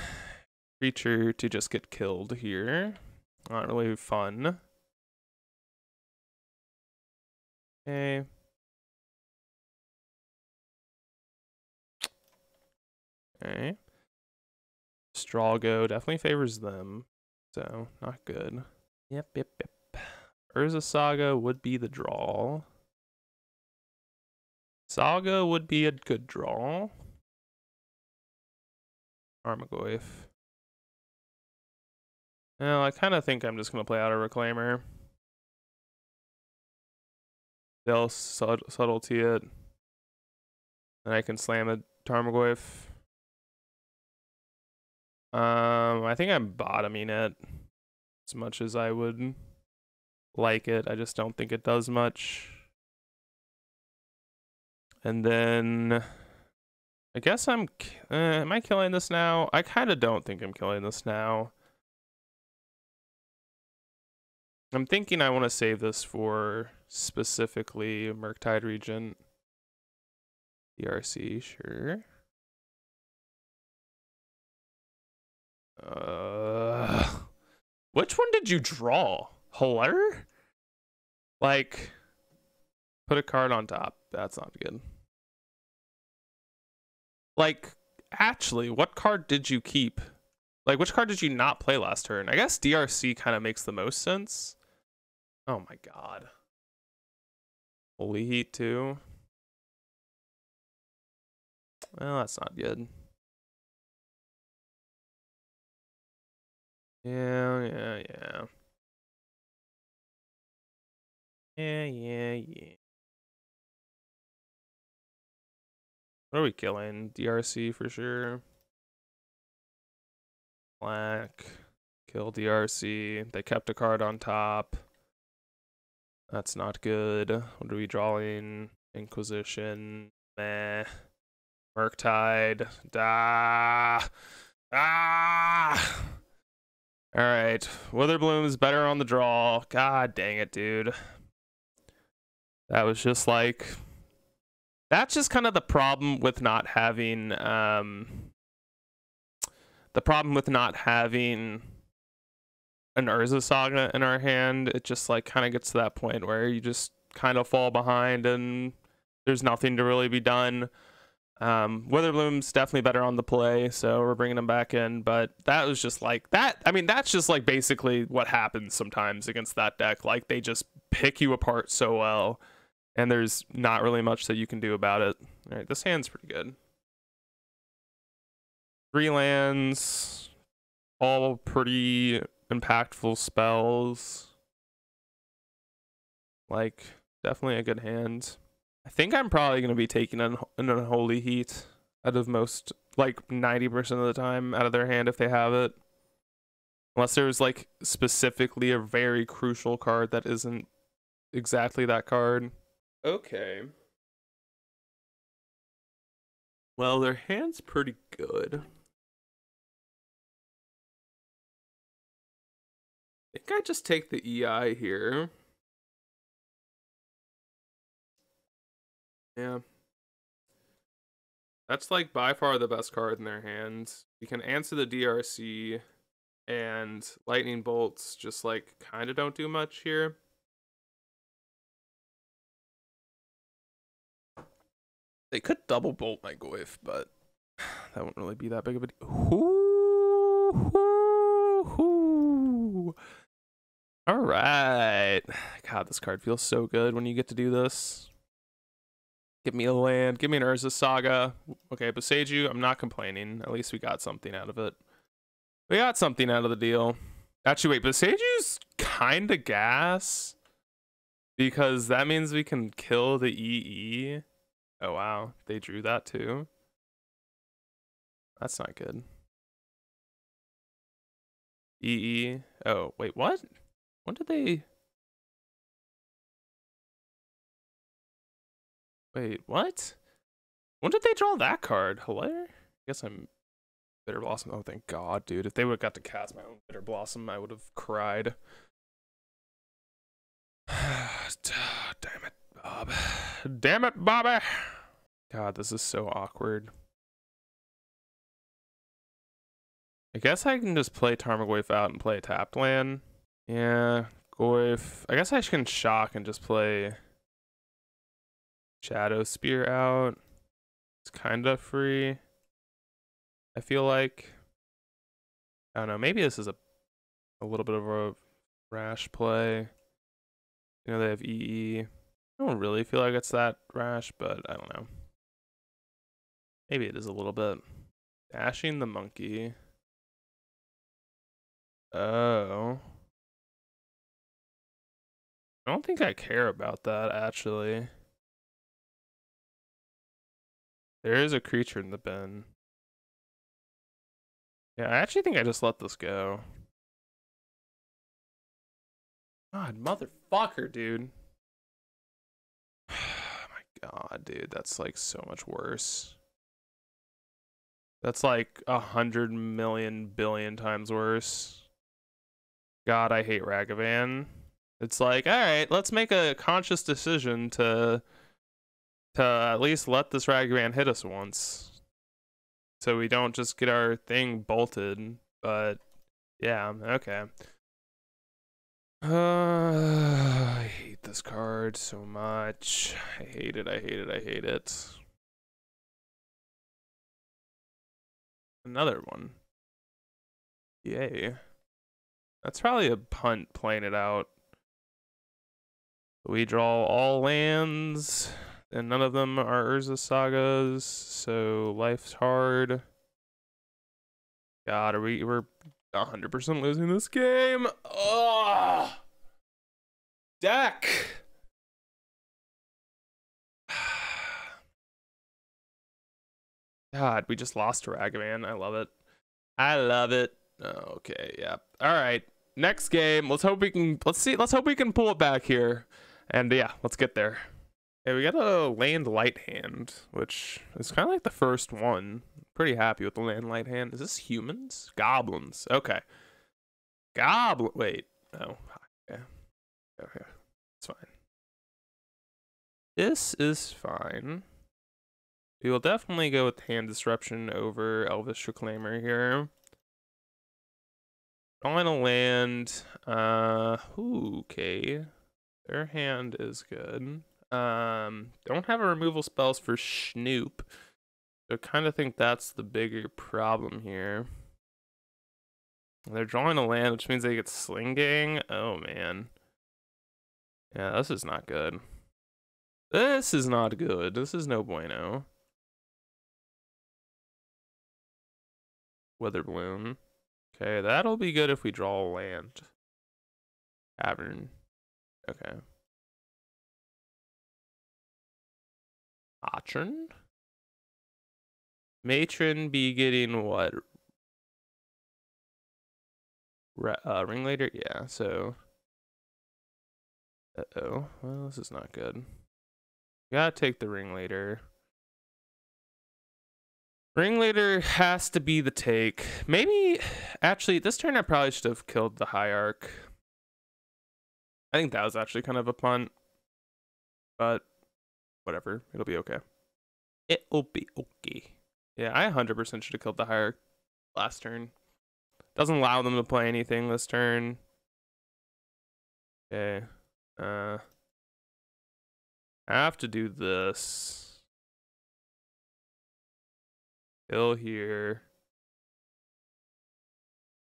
A: creature to just get killed here. Not really fun. Okay. Okay. Strawgo definitely favors them, so not good. Yep. Urza Saga would be the draw. Saga would be a good draw. Tarmogoyf. Well, I kind of think I'm just going to play out a Reclaimer. They'll subtlety it. And I can slam a Tarmogoyf. I think I'm bottoming it as much as I would like it. I just don't think it does much. And then I guess am I killing this now? I kind of don't think I'm killing this now. I'm thinking I want to save this for specifically Murktide Regent. DRC, sure. Which one did you draw? Huller? Like, put a card on top. That's not good. Like, actually, what card did you keep? Like, which card did you not play last turn? I guess DRC kind of makes the most sense. Oh my god. Holy Heat too. Well, that's not good. Yeah. What are we killing? DRC for sure. Black. Kill DRC. They kept a card on top. That's not good. What are we drawing? Inquisition. Meh. Murktide. Alright. Witherbloom's better on the draw. God dang it, dude. That was just like... That's just kind of the problem with not having... The problem with not having an Urza Saga in our hand, it just like kind of gets to that point where you just kind of fall behind and there's nothing to really be done. Witherbloom's definitely better on the play, so we're bringing him back in, but that was just like that. I mean, that's just like basically what happens sometimes against that deck. Like they just pick you apart so well, and there's not really much that you can do about it. All right, this hand's pretty good. 3 lands, all pretty impactful spells. Like, definitely a good hand. I think I'm probably going to be taking an Unholy Heat out of most, like 90% of the time out of their hand if they have it. Unless there's like specifically a very crucial card that isn't exactly that card. Okay. Well, their hand's pretty good. I think I just take the EI here. Yeah. That's like by far the best card in their hands. You can answer the DRC, and Lightning Bolts just like kind of don't do much here. They could double bolt my Goyf, but that wouldn't really be that big of a deal. All right. God, this card feels so good when you get to do this. Give me a land. Give me an Urza Saga. Okay, Boseiju, I'm not complaining. At least we got something out of it. We got something out of the deal. Actually, wait, Boseiju's kind of gas. Because that means we can kill the EE. Oh, wow. They drew that too. That's not good. EE. Oh, wait, what? When did they... Wait, what? When did they draw that card? Hello? I guess I'm... Bitter Blossom. Oh, thank God, dude. If they would have got to cast my own Bitter Blossom, I would have cried. Damn it, Bob. Damn it, Bobby! God, this is so awkward. I guess I can just play Tarmogoyf out and play a tapped land. Yeah, Goyf. I guess I can shock and just play Shadow Spear out. It's kind of free. I feel like. I don't know. Maybe this is a little bit of a rash play. You know, they have EE. I don't really feel like it's that rash, but I don't know. Maybe it is a little bit. Dashing the monkey. Oh. I don't think I care about that, actually. There is a creature in the bin. Yeah, I actually think I just let this go. God, motherfucker, dude. Oh my god, dude, that's like so much worse. That's like 100 million billion times worse. God, I hate Ragavan. It's like, all right, let's make a conscious decision to at least let this Ragavan hit us once, so we don't just get our thing bolted. But yeah, okay. I hate this card so much. I hate it. I hate it. I hate it. Another one. Yay. That's probably a punt playing it out. We draw all lands, and none of them are Urza Sagas, so life's hard. God, we're 100% losing this game. Ugh. Deck. God, we just lost to Ragavan. I love it. I love it. Okay, yeah. All right. Next game. Let's hope we can pull it back here. And yeah, let's get there. Okay, we got a land light hand, which is kind of like the first one. Pretty happy with the land light hand. Is this humans? Goblins. Okay. Wait. Oh. Okay. Okay. It's fine. This is fine. We will definitely go with hand disruption over Elvish Reclaimer here. Drawing a land. Okay. Their hand is good. Don't have a removal spells for Schnoop. So I kind of think that's the bigger problem here. They're drawing a land, which means they get Sling Gang. Oh, man. Yeah, this is not good. This is not good. This is no bueno. Weather Balloon. Okay, that'll be good if we draw a land. Cavern. Okay. Matron? Matron be getting what? Ringleader? Yeah, so. Uh-oh. Well, this is not good. Gotta take the Ringleader. Ringleader has to be the take. Maybe, actually, this turn I probably should have killed the Hierarch. I think that was actually kind of a punt. But, whatever. It'll be okay. It'll be okay. Yeah, I 100% should have killed the Hierarch last turn. Doesn't allow them to play anything this turn. Okay. I have to do this. Kill here.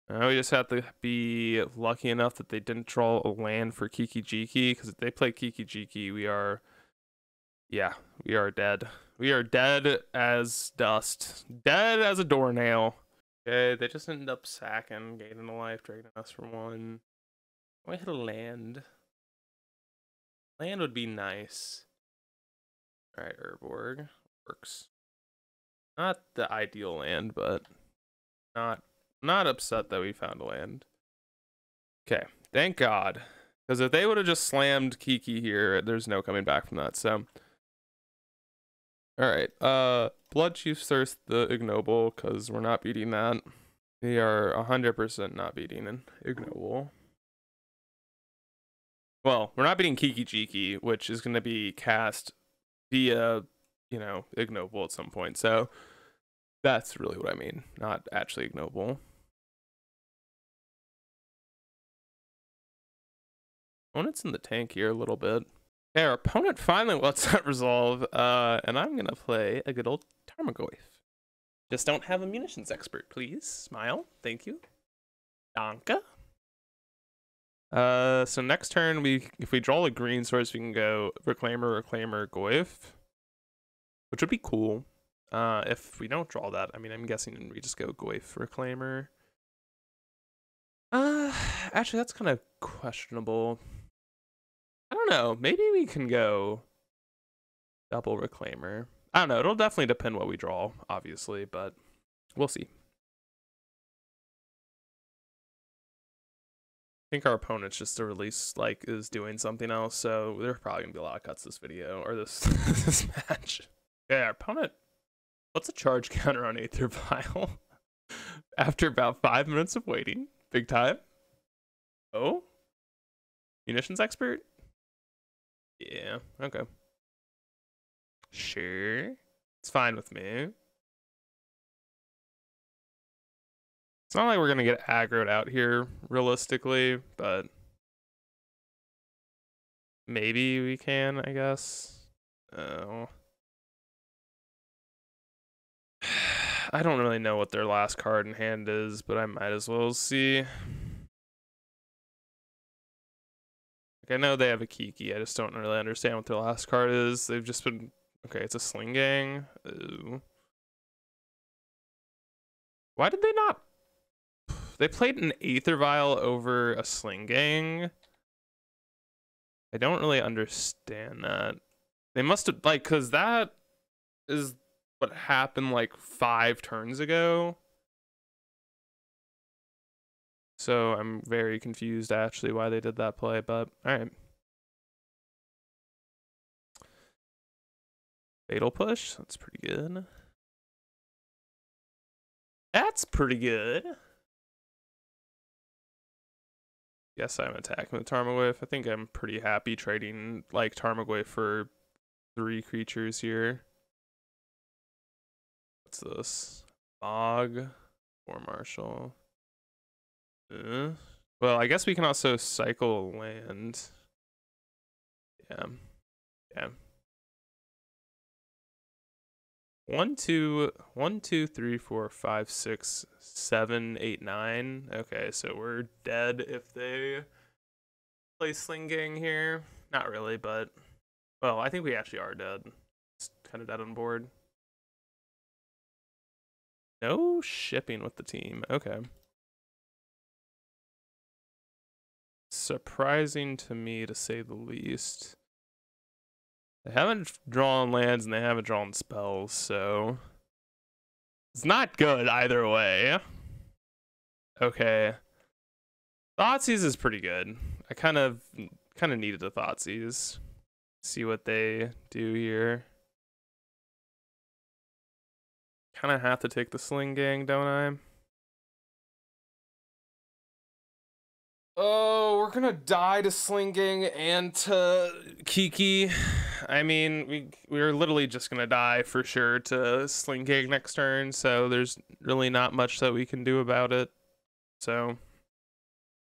A: Now we just have to be lucky enough that they didn't draw a land for Kiki-Jiki, because if they play Kiki-Jiki, we are dead. We are dead as dust. Dead as a doornail. Okay, they just ended up sacking, gaining a life, draining us for one. I hit a land. Land would be nice. Alright, Urborg. Works. Not the ideal land, but not upset that we found a land. Okay, thank God. Because if they would have just slammed Kiki here, there's no coming back from that, so. Alright, Bloodchief's Thirst the Ignoble, because we're not beating that. We are 100% not beating an Ignoble. Well, we're not beating Kiki-Jiki, which is going to be cast via, Ignoble at some point, so that's really what I mean, not actually Ignoble. Opponent's in the tank here a little bit. Okay, our opponent finally lets that resolve, and I'm gonna play a good old Tarmogoyf. Just don't have a munitions expert, please. Smile, thank you. Danke. So next turn, if we draw a green source, we can go Reclaimer, Goyf, which would be cool. If we don't draw that, I mean, I'm guessing we just go Goyf Reclaimer. Actually, that's kind of questionable. I don't know. Maybe we can go double Reclaimer. I don't know. It'll definitely depend what we draw, obviously, but we'll see. I think our opponent's just to release like is doing something else, so there's probably gonna be a lot of cuts this video or this this match. Yeah, our opponent. What's a charge counter on Aether Vial? After about 5 minutes of waiting, big time. Oh, munitions expert. Yeah, okay. Sure, it's fine with me. It's not like we're gonna get aggroed out here realistically, but maybe we can, I guess. Oh. I don't really know what their last card in hand is, but I might as well see. Like, I know they have a Kiki, I just don't really understand what their last card is. They've just been... Okay, it's a Sling Gang. Ooh. Why did they not... They played an Aether Vial over a Sling Gang. I don't really understand that. They must have... Like, because that is what happened like 5 turns ago. So I'm very confused actually why they did that play, but alright. Fatal Push, that's pretty good. That's pretty good. Yes, I'm attacking with Tarmogoyf. I think I'm pretty happy trading like Tarmogoyf for 3 creatures here. What's this? Bog or Marshall. Well, I guess we can also cycle land. Yeah. Yeah. 1, 2, 3, 4, 5, 6, 7, 8, 9. Okay, so we're dead if they play Sling Gang here. Not really, but well, I think we actually are dead. It's kind of dead on board. No shipping with the team. Okay. Surprising to me, to say the least. They haven't drawn lands and they haven't drawn spells, so it's not good either way. Okay. Thoughtseize is pretty good. I kind of needed a Thoughtseize. See what they do here. Kind of have to take the Sling Gang, don't I? Oh, we're gonna die to Sling Gang and to Kiki. I mean, we're literally just gonna die for sure to Sling Gang next turn, so there's really not much that we can do about it. So,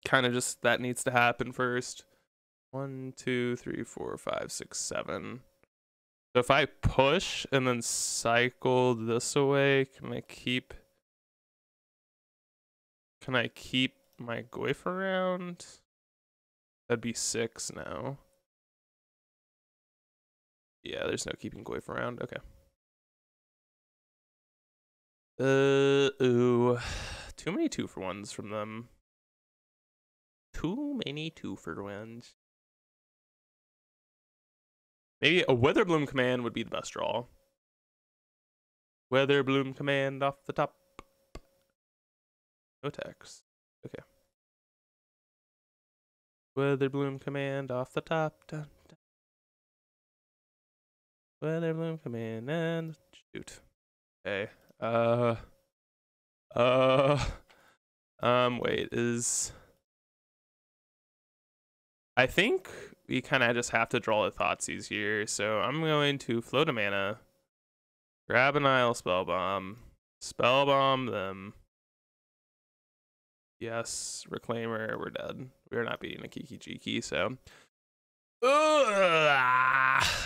A: kind of just that needs to happen first. 1, 2, 3, 4, 5, 6, 7. So if I push and then cycle this away, can I keep my Goyf around? That'd be 6 now. Yeah, there's no keeping Goyf around. Okay. Ooh. Too many 2-for-1s from them. Too many 2-for-1s. Maybe a Witherbloom Command would be the best draw. Witherbloom Command off the top. No text. Okay. Witherbloom Command off the top. Dun, dun. Witherbloom Command and shoot. Okay. Wait, I think we kind of just have to draw the Thoughtseize here, so I'm going to float a mana, grab an Isle Spellbomb, Spellbomb them. Yes, Reclaimer, we're dead. We're not beating a Kiki Jiki, so.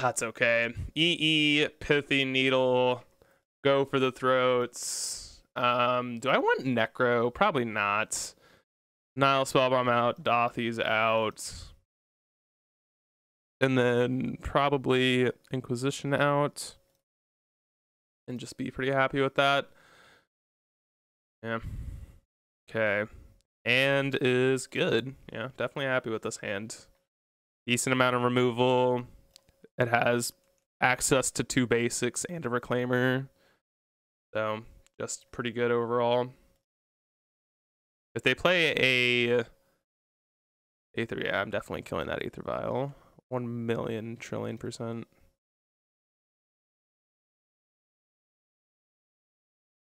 A: That's okay. Pithy Needle, go for the throats. Do I want Necro? Probably not. Nile Spellbomb out, Dauthi's out. And then probably Inquisition out. and just be pretty happy with that. Yeah. Okay. Hand is good. Yeah, definitely happy with this hand. Decent amount of removal. It has access to 2 basics and a reclaimer. So, just pretty good overall. If they play a Aether, yeah, I'm definitely killing that Aether Vial. 1,000,000 trillion %.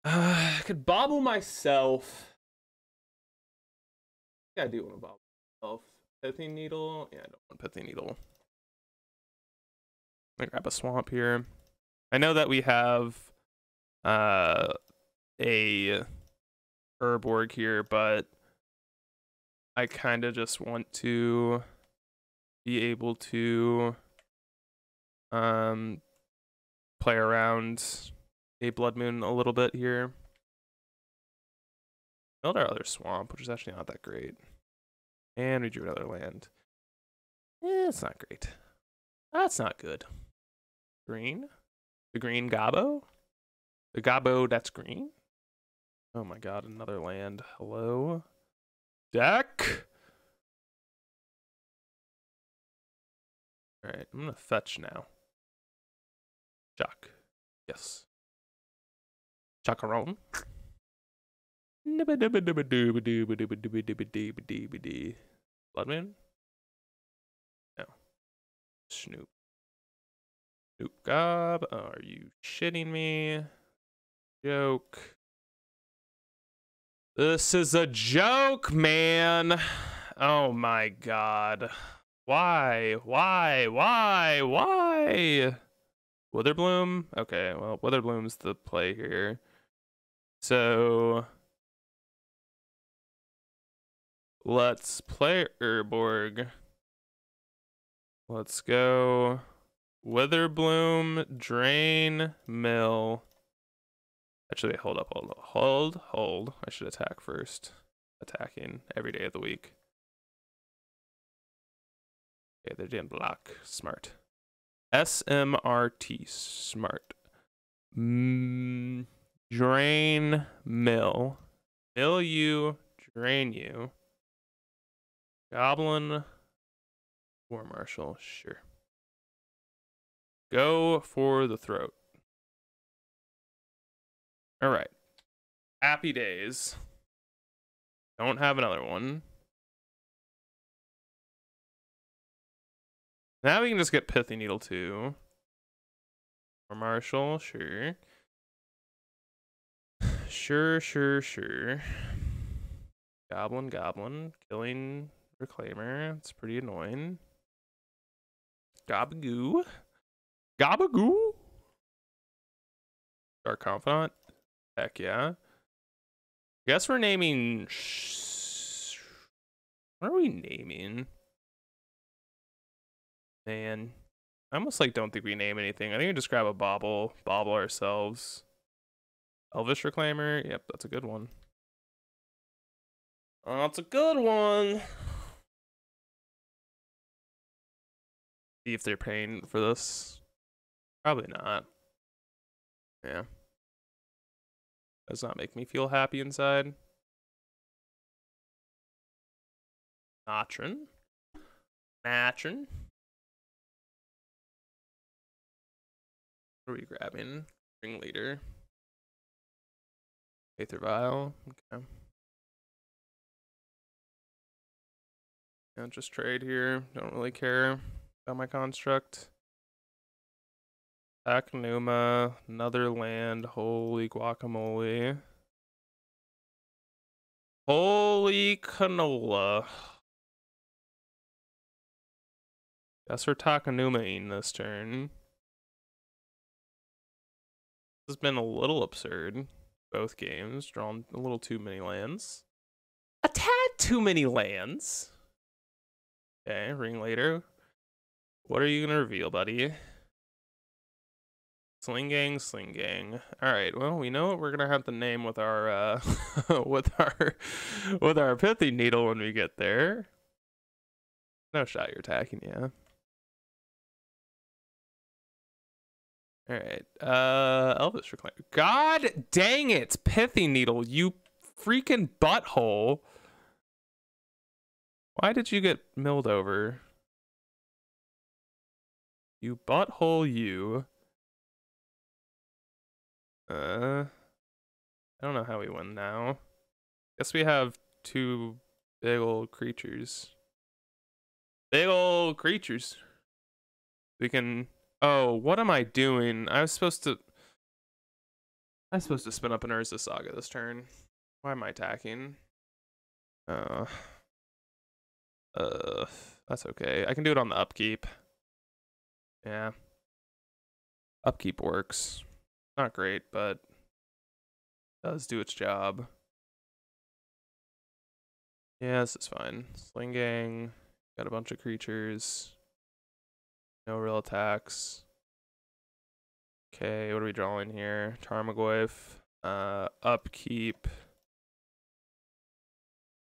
A: I could bobble myself. I do want to bobble myself. Pithing Needle? Yeah, I don't want Pithing Needle. I'm gonna grab a swamp here. I know that we have a Urborg here, but I kind of just want to be able to play around a Blood Moon a little bit here. Build our other swamp, which is actually not that great. And we drew another land. It's not great. That's not good. Green? The green Gabo? The Gabo that's green? Oh my god, another land. Hello? Deck? Alright, I'm gonna fetch now. Chuck. Yes. Chacaron. Bloodmoon? No. Snoop. Snoop Gob. Oh, are you shitting me? Joke. This is a joke, man. Oh my god. Why? Witherbloom? Okay, well, Witherbloom's the play here. So let's play Urborg. Let's go Witherbloom, drain, mill. Actually, hold up, hold. I should attack first. Attacking every day of the week. Okay, they didn't block. Smart. SMRT. Smart. Drain, mill. Mill you, drain you. Goblin, War Marshal, sure. Go for the throat. All right. Happy days. Don't have another one. Now we can just get Pithy Needle too. Or Marshall, sure. Sure. Goblin. Killing Reclaimer. It's pretty annoying. Gabagoo. Dark Confidant. Heck yeah. Guess we're naming. What are we naming? Man, I almost like don't think we name anything. I think we just grab a bobble ourselves. Elvish Reclaimer. Yep, that's a good one. That's a good one. See if they're paying for this. Probably not. Yeah. Does not make me feel happy inside. Matron. What are we grabbing? Ringleader. Aether Vial. Okay. And just trade here. Don't really care about my construct. Aknuma. Another land. Holy guacamole. Holy canola. Guess we're Takanuma-ing this turn. This has been a little absurd. Both games. Drawn a little too many lands. A tad too many lands. Okay, Ringleader. What are you gonna reveal, buddy? Sling Gang. Alright, well, we know what we're gonna have to name with our with our Pithy Needle when we get there. No shot you're attacking, yeah. All right. Elvis Reclaim. God dang it, Pithy Needle, you freaking butthole. Why did you get milled over? You butthole, you. I don't know how we win now. Guess we have two big old creatures. Big old creatures. We can. Oh, what am I doing? I'm supposed to spin up an Urza Saga this turn. Why am I attacking? That's okay. I can do it on the upkeep. Yeah. Upkeep works. Not great, but does do its job. Yeah, this is fine. Sling Gang. Got a bunch of creatures. No real attacks. Okay, what are we drawing here? Tarmogoyf. Upkeep.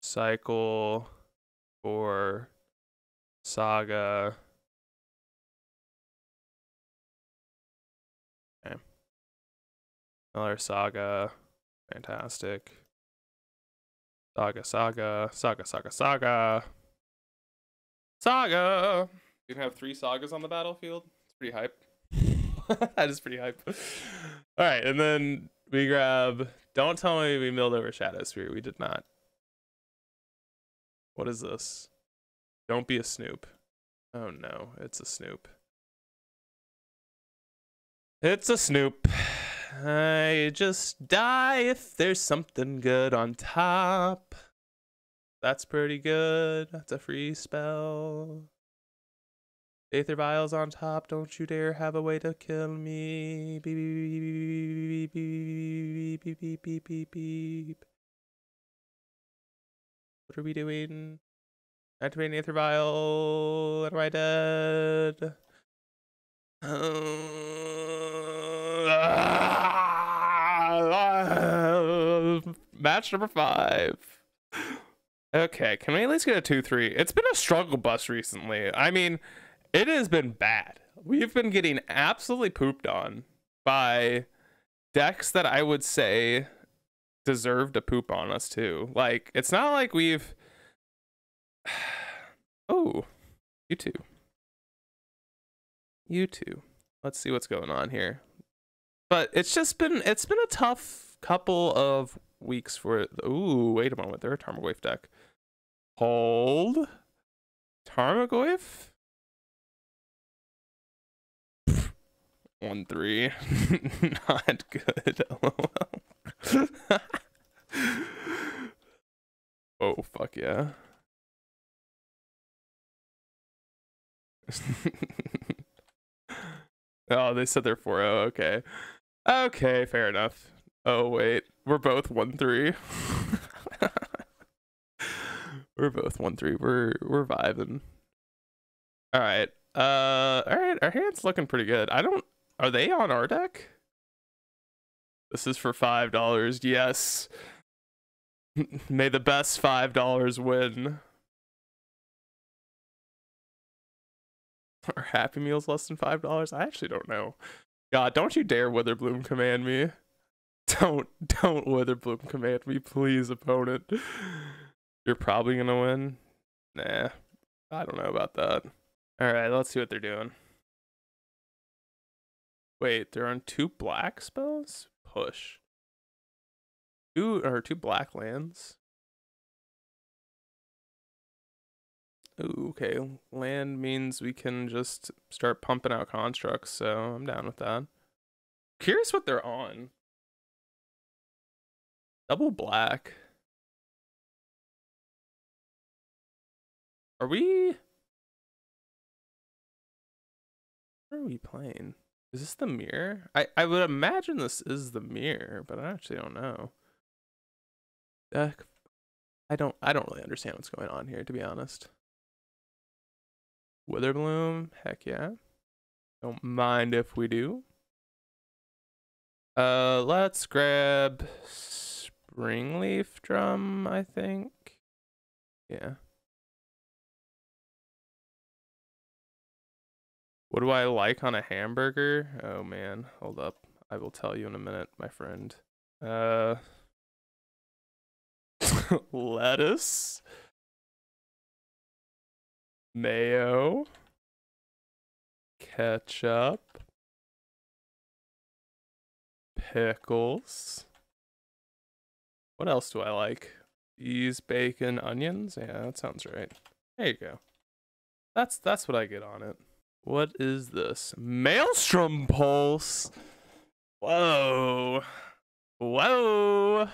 A: Cycle. For Saga. Okay. Another Saga. Fantastic. Saga. You can have 3 Sagas on the battlefield. It's pretty hype. That is pretty hype. All right, and then we grab. Don't tell me we milled over Shadow Spear. We did not. What is this? Don't be a snoop. Oh no, it's a snoop. It's a snoop. I just die if there's something good on top. That's pretty good. That's a free spell. Aether Vials on top. Don't you dare have a way to kill me. Beep, beep, beep, beep, beep, beep, beep, beep, beep. What are we doing? Activating Aether Vial. Am I dead? Match number 5. Okay, can we at least get a 2-3? It's been a struggle bus recently. I mean, it has been bad. We've been getting absolutely pooped on by decks that I would say deserve to poop on us too. Like, it's not like we've... Oh, you two. Let's see what's going on here. But it's been a tough couple of weeks for it. Ooh, wait a moment. They're a Tarmogoyf deck. Hold. Tarmogoyf? 1-3. Not good. Oh, fuck yeah. Oh, they said they're 4-0. Okay. Okay, fair enough. Oh, wait. We're both 1-3. We're both 1-3. We're vibing. All right. All right. Our hand's looking pretty good. Are they on our deck? This is for $5. Yes. May the best $5 win. Are Happy Meals less than $5? I actually don't know. God, don't you dare Witherbloom command me. Don't Witherbloom command me, please, opponent. You're probably gonna win. Nah, I don't know about that. All right, let's see what they're doing. Wait, they're on 2 black spells? Push. 2 black lands. Ooh, okay. Land means we can just start pumping out constructs, so I'm down with that. Curious what they're on. Double black. What are we playing? Is this the mirror? I would imagine this is the mirror, but I actually don't know. I don't really understand what's going on here, to be honest. Witherbloom, heck yeah. Don't mind if we do. Let's grab Springleaf Drum, I think. Yeah. What do I like on a hamburger? Oh man, hold up. I will tell you in a minute, my friend. Lettuce, mayo, ketchup, pickles. What else do I like? Cheese, bacon, onions? Yeah, that sounds right. There you go. That's what I get on it. What is this? Maelstrom Pulse. Whoa. Whoa.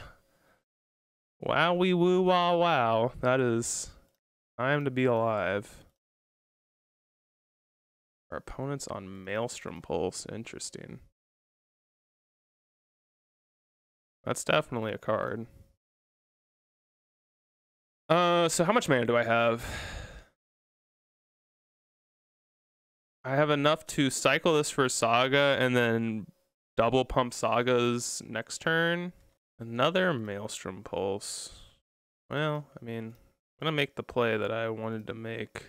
A: Wowie woo wow wow. That is time to be alive. Our opponent's on Maelstrom Pulse. Interesting. That's definitely a card. So how much mana do I have? I have enough to cycle this for Saga and then double pump Sagas next turn. Another Maelstrom Pulse. Well, I mean, I'm gonna make the play that I wanted to make.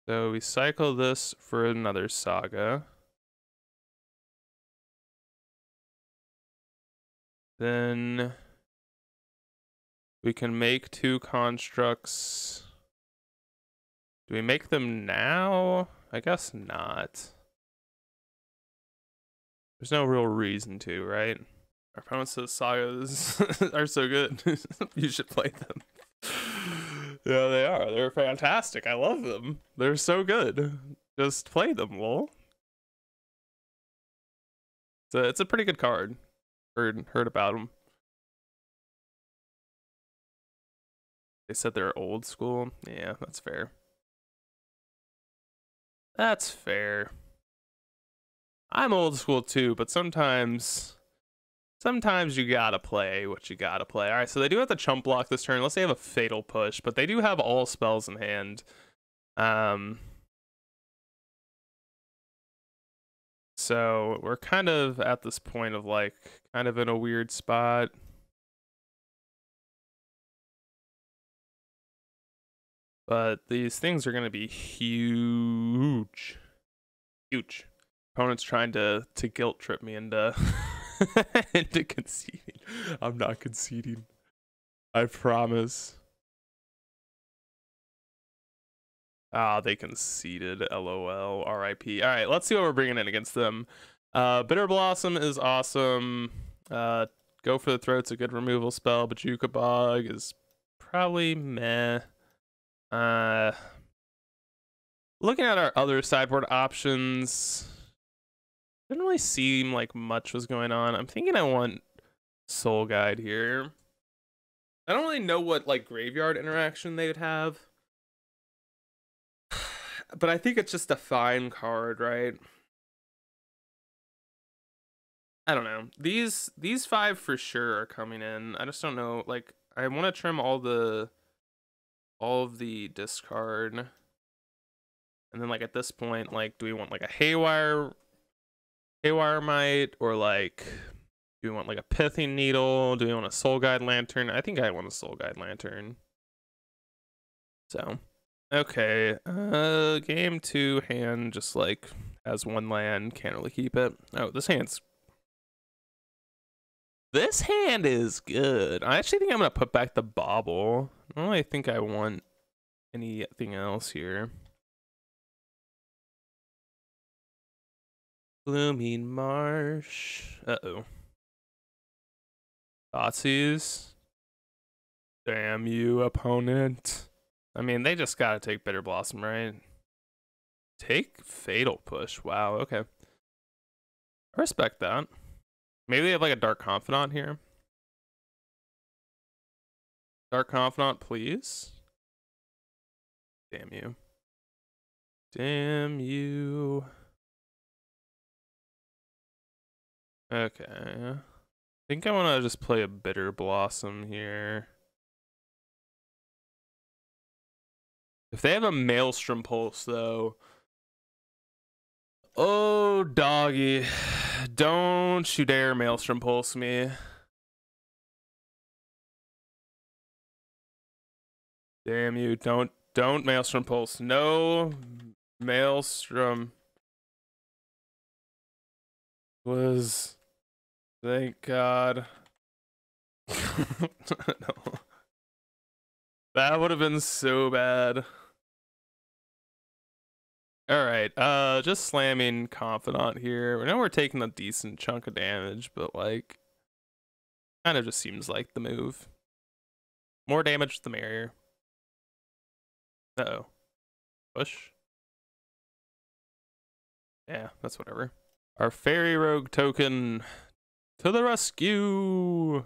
A: So we cycle this for another Saga. Then we can make 2 constructs. Do we make them now? I guess not. There's no real reason to, right? Our opponent says Sagas are so good. You should play them. Yeah, they are. They're fantastic. I love them. They're so good. Just play them, lol. So it's a pretty good card. Heard about them. They said they're old school. Yeah, that's fair. That's fair. I'm old school too, but sometimes you gotta play what you gotta play. All right, so they do have to chump block this turn unless they have a fatal push, but they do have all spells in hand. So we're kind of at this point of like kind of in a weird spot. But these things are going to be huge. Huge. Opponent's trying to guilt trip me into into conceding. I'm not conceding. I promise. Ah, they conceded. LOL. RIP. All right, let's see what we're bringing in against them. Bitter Blossom is awesome. Go for the Throat's a good removal spell. Bajuka Bog is probably meh. Looking at our other sideboard options, didn't really seem like much was going on. I'm thinking I want Soul Guide here. I don't really know what like graveyard interaction they would have, but I think it's just a fine card, right? I don't know. These 5 for sure are coming in. I just don't know. Like, I want to trim all of the discard, and then like at this point, like, do we want like a Haywire Might, or like, do we want like a Pithing Needle? Do we want a Soul Guide Lantern? I think I want a Soul Guide Lantern. So, okay, game 2 hand just like has 1 land, can't really keep it. Oh, this hand is good. I actually think I'm gonna put back the Bauble. I don't really think I want anything else here. Blooming Marsh. Uh-oh. DAUTHIs. Damn you, opponent. I mean, they just gotta take Bitter Blossom, right? Take Fatal Push. Wow, okay. I respect that. Maybe they have like a Dark Confidant here. Dark Confidant, please. Damn you. Damn you. Okay. I think I want to just play a Bitter Blossom here. If they have a Maelstrom Pulse, though. Oh, doggy. Don't you dare Maelstrom Pulse me. Damn you. Don't Maelstrom Pulse. No Maelstrom was, thank God. No. That would have been so bad. All right, just slamming Confidant here. We know we're taking a decent chunk of damage, but like, kind of just seems like the move. More damage, the merrier. Uh-oh. Push. Yeah, that's whatever. Our Fairy Rogue token to the rescue.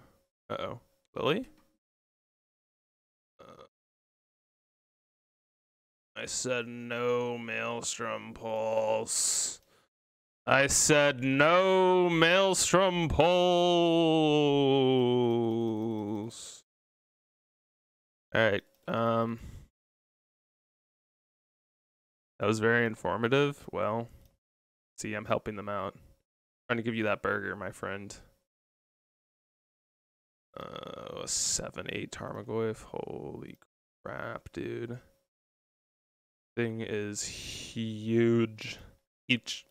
A: Uh-oh. Lily? I said no Maelstrom Pulse. I said no Maelstrom Pulse. Alright, that was very informative. Well, see, I'm helping them out. Trying to give you that burger, my friend. 7-8 Tarmogoyf. Holy crap, dude. Thing is huge. Each.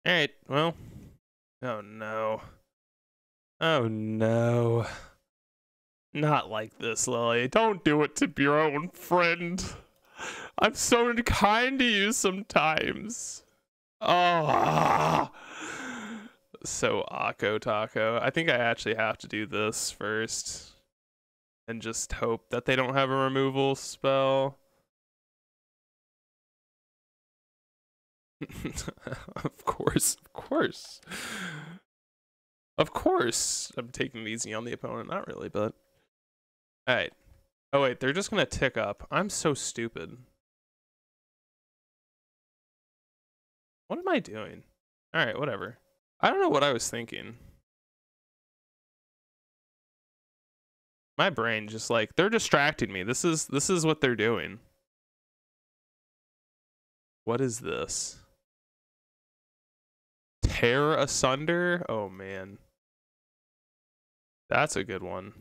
A: Alright, well. Oh no. Oh no. Not like this, Lily. Don't do it to your own friend. I'm so unkind to you sometimes. Oh. So Akko Taco. I think I actually have to do this first. And just hope that they don't have a removal spell. Of course. Of course. I'm taking it easy on the opponent. Not really, but. Alright. Oh wait, they're just gonna tick up. I'm so stupid. What am I doing? Alright, whatever. I don't know what I was thinking. My brain just like, they're distracting me. This is what they're doing. What is this? Tear Asunder? Oh man. That's a good one.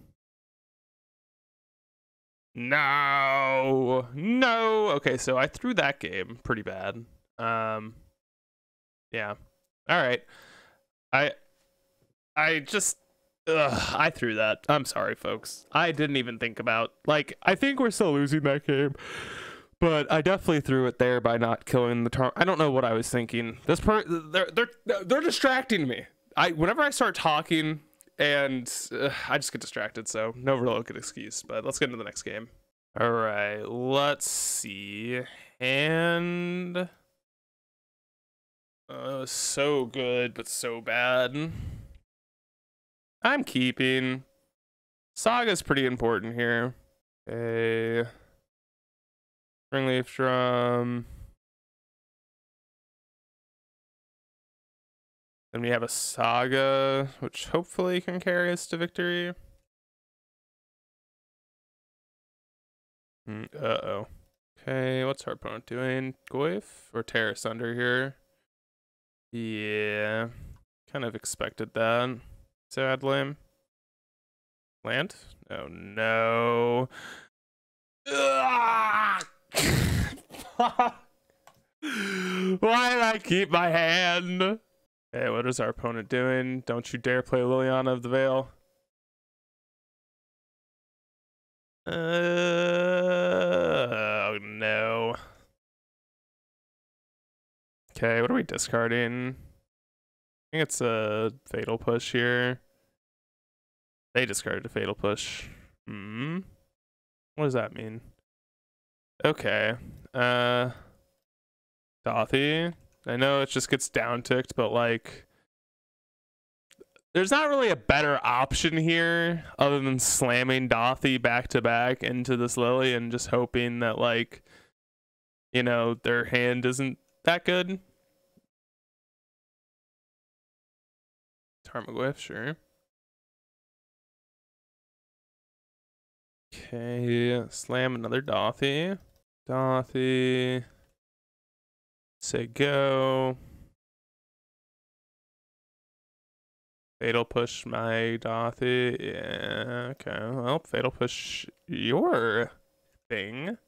A: No. Okay, so I threw that game pretty bad. Yeah. All right. I just I threw that. I'm sorry, folks. I didn't even think about, like, I think we're still losing that game. But I definitely threw it there by not killing the I don't know what I was thinking. They're distracting me. Whenever I start talking and I just get distracted, so no real good excuse. But let's get into the next game. All right, let's see. And so good, but so bad. I'm keeping. Saga's pretty important here. Okay. Springleaf Drum. Then we have a Saga, which hopefully can carry us to victory. Uh-oh. Okay, what's our opponent doing? Goyf or Tear Asunder here? Yeah, kind of expected that. Sadly. Land? Oh no. Why did I keep my hand? Okay, what is our opponent doing? Don't you dare play Liliana of the Veil. Oh no. Okay, what are we discarding? I think it's a Fatal Push here. They discarded a Fatal Push. What does that mean? Okay. Dauthi. I know it just gets down ticked, but like there's not really a better option here other than slamming Dauthi back to back into this Lily and just hoping that, like, you know, their hand isn't that good. Tarmogoyf, sure. Okay, slam another Dauthi. Say go. Fatal push my Dauthi. Yeah, okay. Well, fatal push your thing.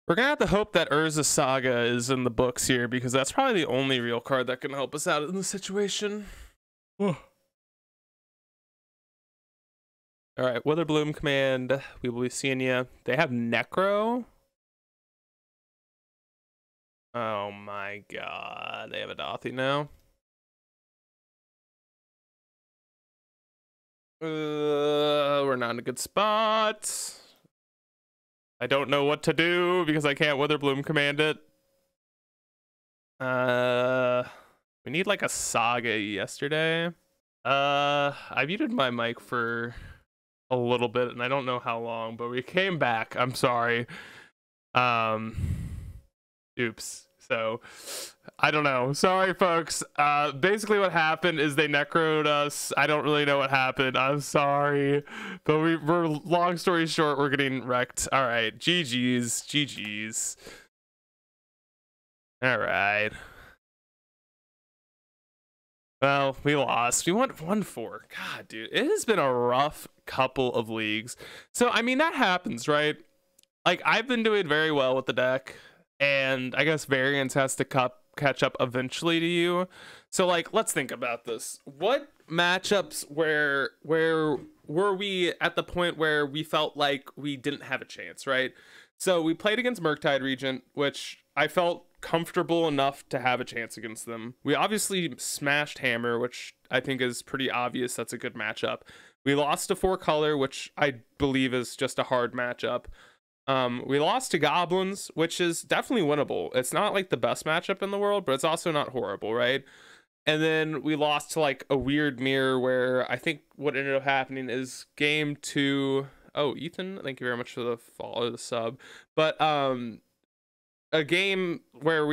A: We're gonna have to hope that Urza Saga is in the books here, because that's probably the only real card that can help us out in this situation. All right, Witherbloom Command. We will be seeing you. They have Necro. Oh my god, they have a DAUTHI now. We're not in a good spot. I don't know what to do because I can't Witherbloom Command it. We need like a Saga yesterday. I muted my mic for a little bit and I don't know how long, but we came back. I'm sorry. Oops. So I don't know. Sorry, folks. Basically what happened is they necroed us. I don't really know what happened. I'm sorry. But we're long story short, we're getting wrecked. All right. GG's. GG's. All right. Well, we lost. We went 1-4. God, dude. It has been a rough couple of leagues. So, I mean, that happens, right? Like, I've been doing very well with the deck. And I guess variance has to catch up eventually to you. So like, let's think about this. What matchups where were we at the point where we felt like we didn't have a chance, right? So we played against Murktide Regent, which I felt comfortable enough to have a chance against them. We obviously smashed Hammer, which I think is pretty obvious. That's a good matchup. We lost to 4-color, which I believe is just a hard matchup. We lost to Goblins, which is definitely winnable. It's not like the best matchup in the world, but it's also not horrible, right? And then we lost to like a weird mirror where I think what ended up happening is game 2. Oh, Ethan, thank you very much for the follow, the sub. But a game where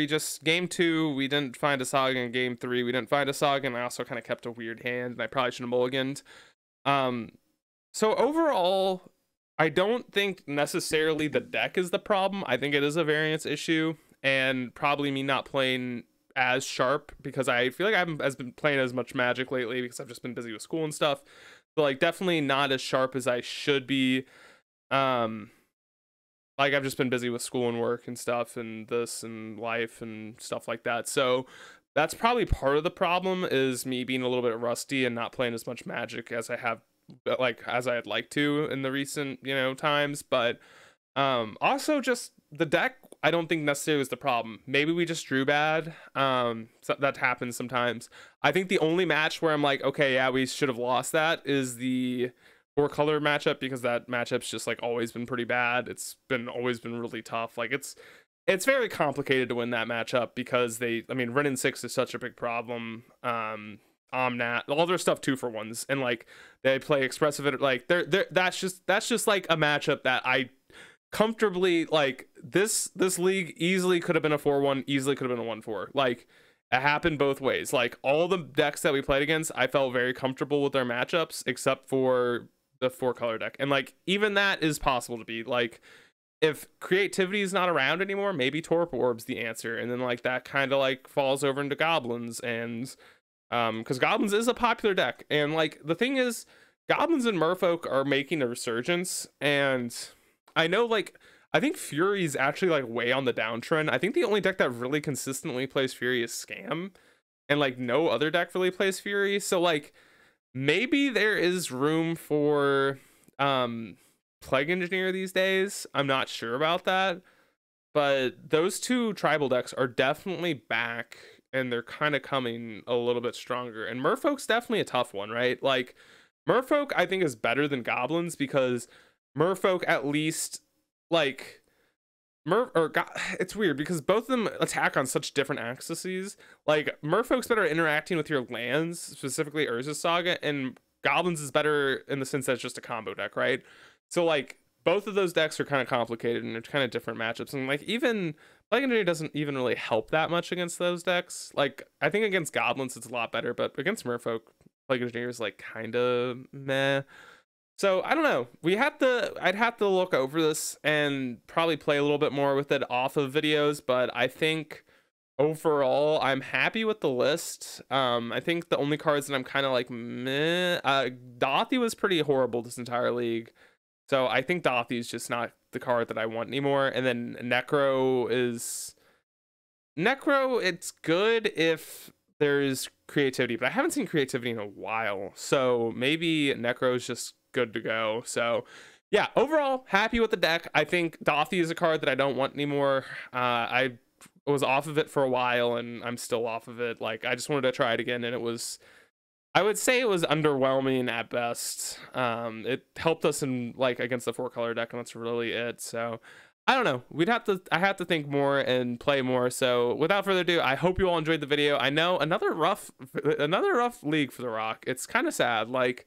A: game 2 we didn't find a Saga, in game 3 we didn't find a Saga, and I also kind of kept a weird hand and I probably should have mulliganed. So overall, I don't think necessarily the deck is the problem. I think it is a variance issue and probably me not playing as sharp, because I feel like I haven't been playing as much Magic lately because I've just been busy with school and stuff. But like definitely not as sharp as I should be. Like I've just been busy with school and work and stuff and this and life and stuff like that. So that's probably part of the problem, is me being a little bit rusty and not playing as much Magic as I have, like as I'd like to in the recent, you know, times. But also just the deck I don't think necessarily was the problem. Maybe we just drew bad. So that happens sometimes. I think the only match where I'm like, okay, yeah, we should have lost that is the 4-color matchup, because that matchup's just like always been pretty bad. It's always been really tough. Like it's very complicated to win that matchup because I mean Ren and 6 is such a big problem. Omnat, all their stuff 2-for-1s, and like they play expressive, like that's just like a matchup that I comfortably, like this league easily could have been a 4-1, easily could have been a 1-4. Like it happened both ways. Like all the decks that we played against, I felt very comfortable with their matchups except for the 4-color deck, and like even that is possible to beat. Like if creativity is not around anymore, maybe Torp Orb's the answer, and then like that kind of like falls over into Goblins, and because Goblins is a popular deck, and like the thing is Goblins and Merfolk are making a resurgence, and I know like I think Fury's actually like way on the downtrend. I think the only deck that really consistently plays Fury is Scam, and like no other deck really plays Fury. So like maybe there is room for Plague Engineer these days. I'm not sure about that, but those two tribal decks are definitely back, and they're kind of coming a little bit stronger. And Merfolk's definitely a tough one, right? Like Merfolk I think is better than Goblins, because Merfolk at least like it's weird because both of them attack on such different axes. Like Merfolk's better at interacting with your lands, specifically Urza Saga, and Goblins is better in the sense that it's just a combo deck, right? So like both of those decks are kind of complicated and they're kind of different matchups, and like even Plague Engineer doesn't even really help that much against those decks. Like I think against Goblins it's a lot better, but against Merfolk, Plague Engineer is like kind of meh. So I don't know. I'd have to look over this and probably play a little bit more with it off of videos, but I think overall I'm happy with the list. I think the only cards that I'm kind of like meh, DAUTHI was pretty horrible this entire league. So I think DAUTHI is just not the card that I want anymore. And then Necro, it's good if there's creativity, but I haven't seen creativity in a while. So maybe Necro is just good to go. So yeah, overall, happy with the deck. I think DAUTHI is a card that I don't want anymore. I was off of it for a while, and I'm still off of it. Like, I just wanted to try it again, and I would say it was underwhelming at best. It helped us in, like, against the 4-color deck, and that's really it. So I don't know. I have to think more and play more. So without further ado, I hope you all enjoyed the video. I know another rough league for the Rock. It's kind of sad. Like,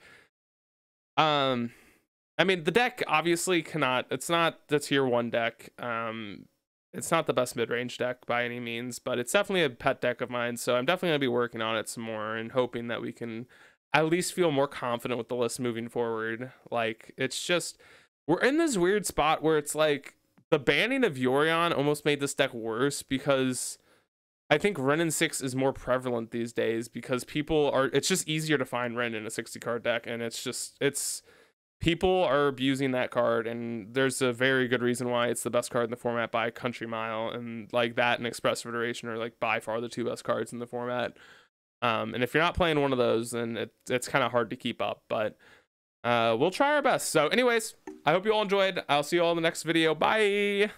A: I mean, the deck obviously it's not the tier 1 deck. It's not the best mid-range deck by any means, but it's definitely a pet deck of mine. So I'm definitely going to be working on it some more and hoping that we can at least feel more confident with the list moving forward. Like, it's just, we're in this weird spot where it's like the banning of Yorion almost made this deck worse, because I think Ren in 6 is more prevalent these days because it's just easier to find Ren in a 60 card deck, and people are abusing that card, and there's a very good reason why it's the best card in the format by a country mile. And like that and Expressive Iteration are like by far the 2 best cards in the format. And if you're not playing one of those, then it's kind of hard to keep up, but we'll try our best. So anyways, I hope you all enjoyed. I'll see you all in the next video. Bye.